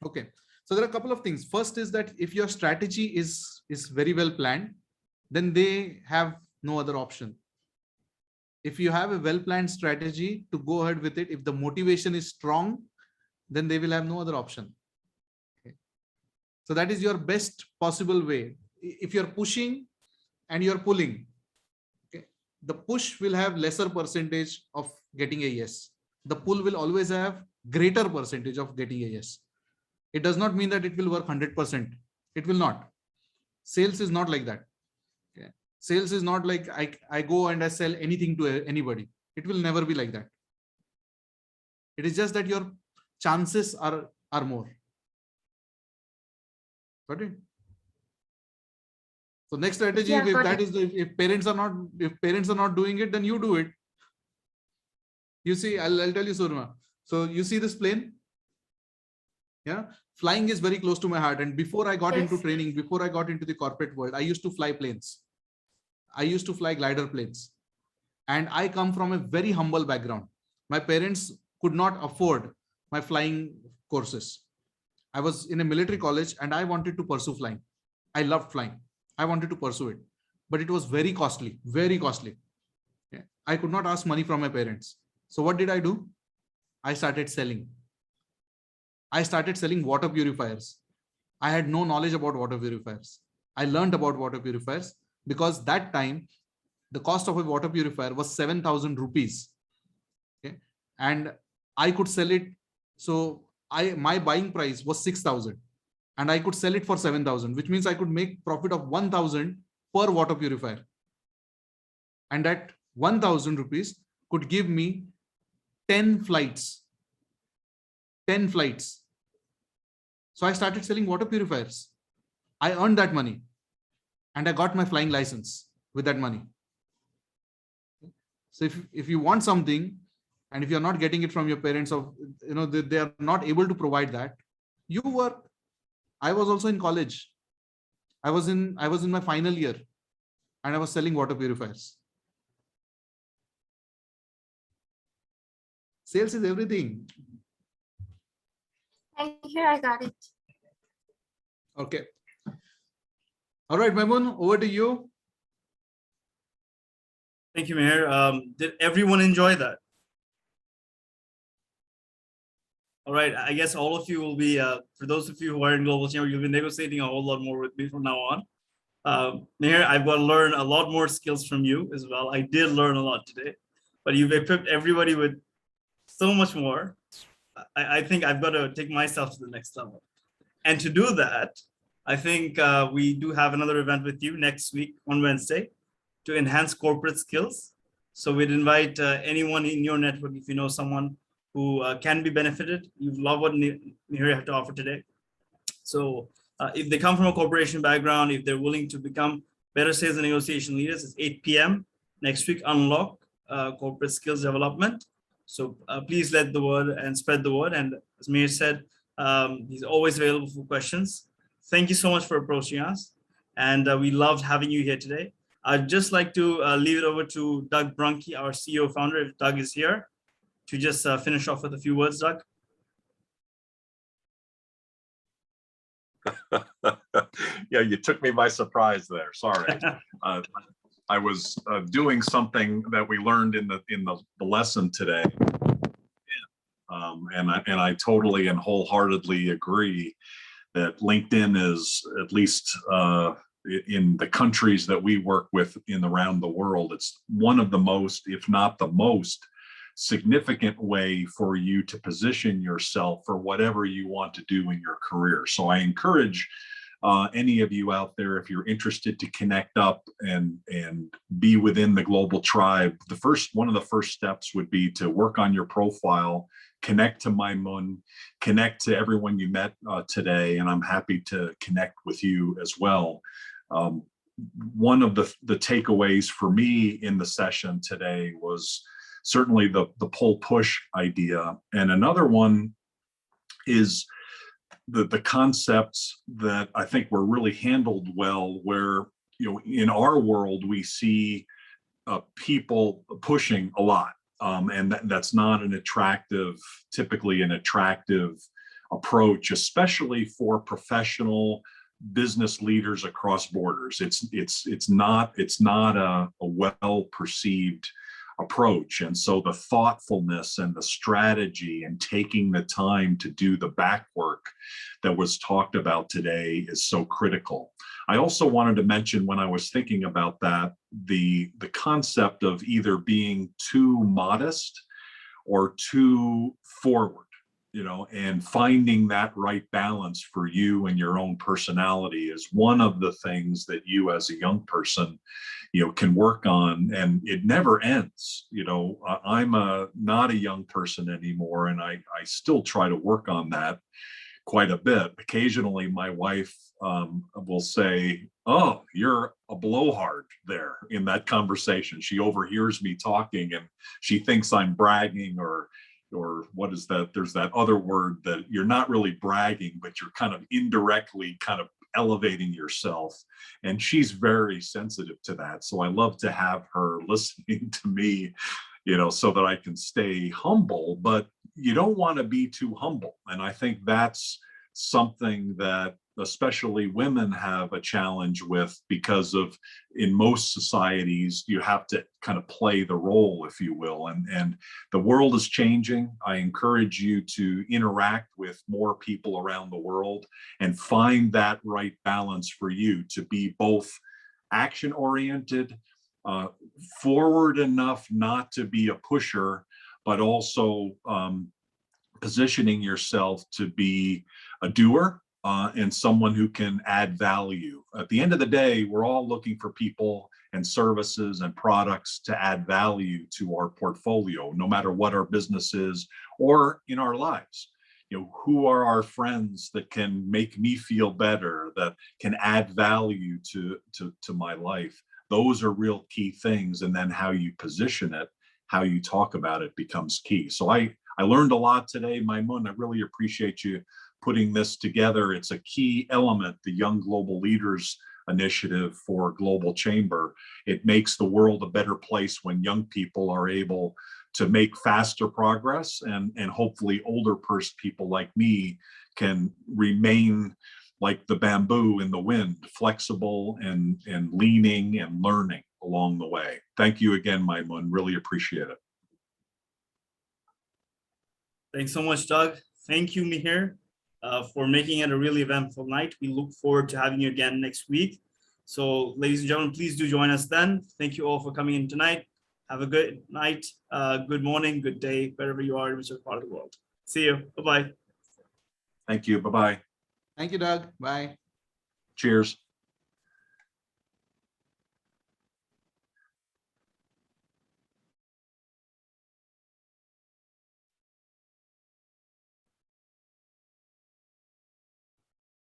Okay. So there are a couple of things. First is that if your strategy is very well planned, then they have no other option. If you have a well-planned strategy to go ahead with it, if the motivation is strong, then they will have no other option. Okay. So that is your best possible way. If you're pushing and you're pulling, okay, the push will have lesser percentage of getting a yes. The pull will always have greater percentage of getting a yes. It does not mean that it will work 100%. It will not. Sales is not like that. Okay. Sales is not like I go and I sell anything to anybody. It will never be like that. It is just that your chances are more. Got it? So next strategy, Yeah, if got that it. is if parents are not doing it, then you do it. You see, I'll tell you, Surma. So you see this plane? Yeah, flying is very close to my heart. And before I got into Yes. training, before I got into the corporate world, I used to fly planes. I used to fly glider planes. And I come from a very humble background. My parents could not afford my flying courses. I was in a military college and I wanted to pursue flying. I loved flying. I wanted to pursue it, but it was very costly, very costly. Yeah. I could not ask money from my parents. So what did I do? I started selling. I started selling water purifiers. I had no knowledge about water purifiers. I learned about water purifiers because that time the cost of a water purifier was 7,000 rupees. Okay. And I could sell it. So my buying price was 6,000 and I could sell it for 7,000, which means I could make profit of 1,000 per water purifier. And that 1,000 rupees could give me 10 flights. 10 flights. So I started selling water purifiers. I earned that money and I got my flying license with that money. So if you want something and if you're not getting it from your parents, or they are not able to provide that, you work. I was also in college. I was in my final year and I was selling water purifiers. Sales is everything. And here I got it. Okay. All right, Maimun, over to you. Thank you, Meher. Did everyone enjoy that? All right, I guess all of you will be, for those of you who are in Global Chamber, you'll be negotiating a whole lot more with me from now on. Meher, I've got to learn a lot more skills from you as well. I did learn a lot today, but you've equipped everybody with so much more. I think I've got to take myself to the next level. And to do that, I think we do have another event with you next week on Wednesday to enhance corporate skills. So we'd invite anyone in your network, if you know someone who can be benefited, you love what Meher have to offer today. So if they come from a corporation background, if they're willing to become better sales and negotiation leaders, it's 8 p.m. next week, unlock corporate skills development. So please let the word and spread the word. And as Meher said, he's always available for questions. Thank you so much for approaching us. And we loved having you here today. I'd just like to leave it over to Doug Brunke, our CEO founder, if Doug is here, to just finish off with a few words, Doug. Yeah, you took me by surprise there. Sorry. I was doing something that we learned in the lesson today. And I totally and wholeheartedly agree that LinkedIn is, at least in the countries that we work with around the world, it's one of the most, if not the most, significant way for you to position yourself for whatever you want to do in your career. So I encourage any of you out there, if you're interested to connect up and be within the global tribe, one of the first steps would be to work on your profile, connect to Maimun, connect to everyone you met today, and I'm happy to connect with you as well. One of the takeaways for me in the session today was certainly the pull-push idea, and another one is the concepts that I think were really handled well, where in our world we see people pushing a lot, and that's not typically an attractive approach, especially for professional business leaders across borders. It's not a well-perceived approach. And so the thoughtfulness and the strategy and taking the time to do the back work that was talked about today is so critical. I also wanted to mention, when I was thinking about that, the concept of either being too modest or too forward. and finding that right balance for you and your own personality is one of the things that you as a young person, can work on, and it never ends. I'm not a young person anymore, and I still try to work on that quite a bit. Occasionally, my wife will say, "Oh, you're a blowhard," there in that conversation. She overhears me talking, and she thinks I'm bragging, or what is that? There's that other word that you're not really bragging, but you're kind of indirectly kind of elevating yourself. And she's very sensitive to that. So I love to have her listening to me, so that I can stay humble, but you don't want to be too humble. And I think that's something that especially women have a challenge with, because of, in most societies, you have to kind of play the role, if you will. And the world is changing. I encourage you to interact with more people around the world and find that right balance for you to be both action oriented, forward enough not to be a pusher, but also positioning yourself to be a doer, and someone who can add value. At the end of the day, we're all looking for people and services and products to add value to our portfolio, no matter what our business is or in our lives. Who are our friends that can make me feel better, that can add value to my life? Those are real key things. And then how you position it, how you talk about it becomes key. So I learned a lot today, Maimun. I really appreciate you putting this together. It's a key element, the Young Global Leaders Initiative for Global Chamber. It makes the world a better place when young people are able to make faster progress, and hopefully older people like me can remain like the bamboo in the wind, flexible and leaning and learning along the way. Thank you again, Maimun. Really appreciate it. Thanks so much, Doug. Thank you, Mihir, for making it a really eventful night. We look forward to having you again next week. So, ladies and gentlemen, please do join us then. Thank you all for coming in tonight. Have a good night, good morning, good day, wherever you are in whichever part of the world. See you. Bye-bye. Thank you. Bye-bye. Thank you, Doug. Bye. Cheers.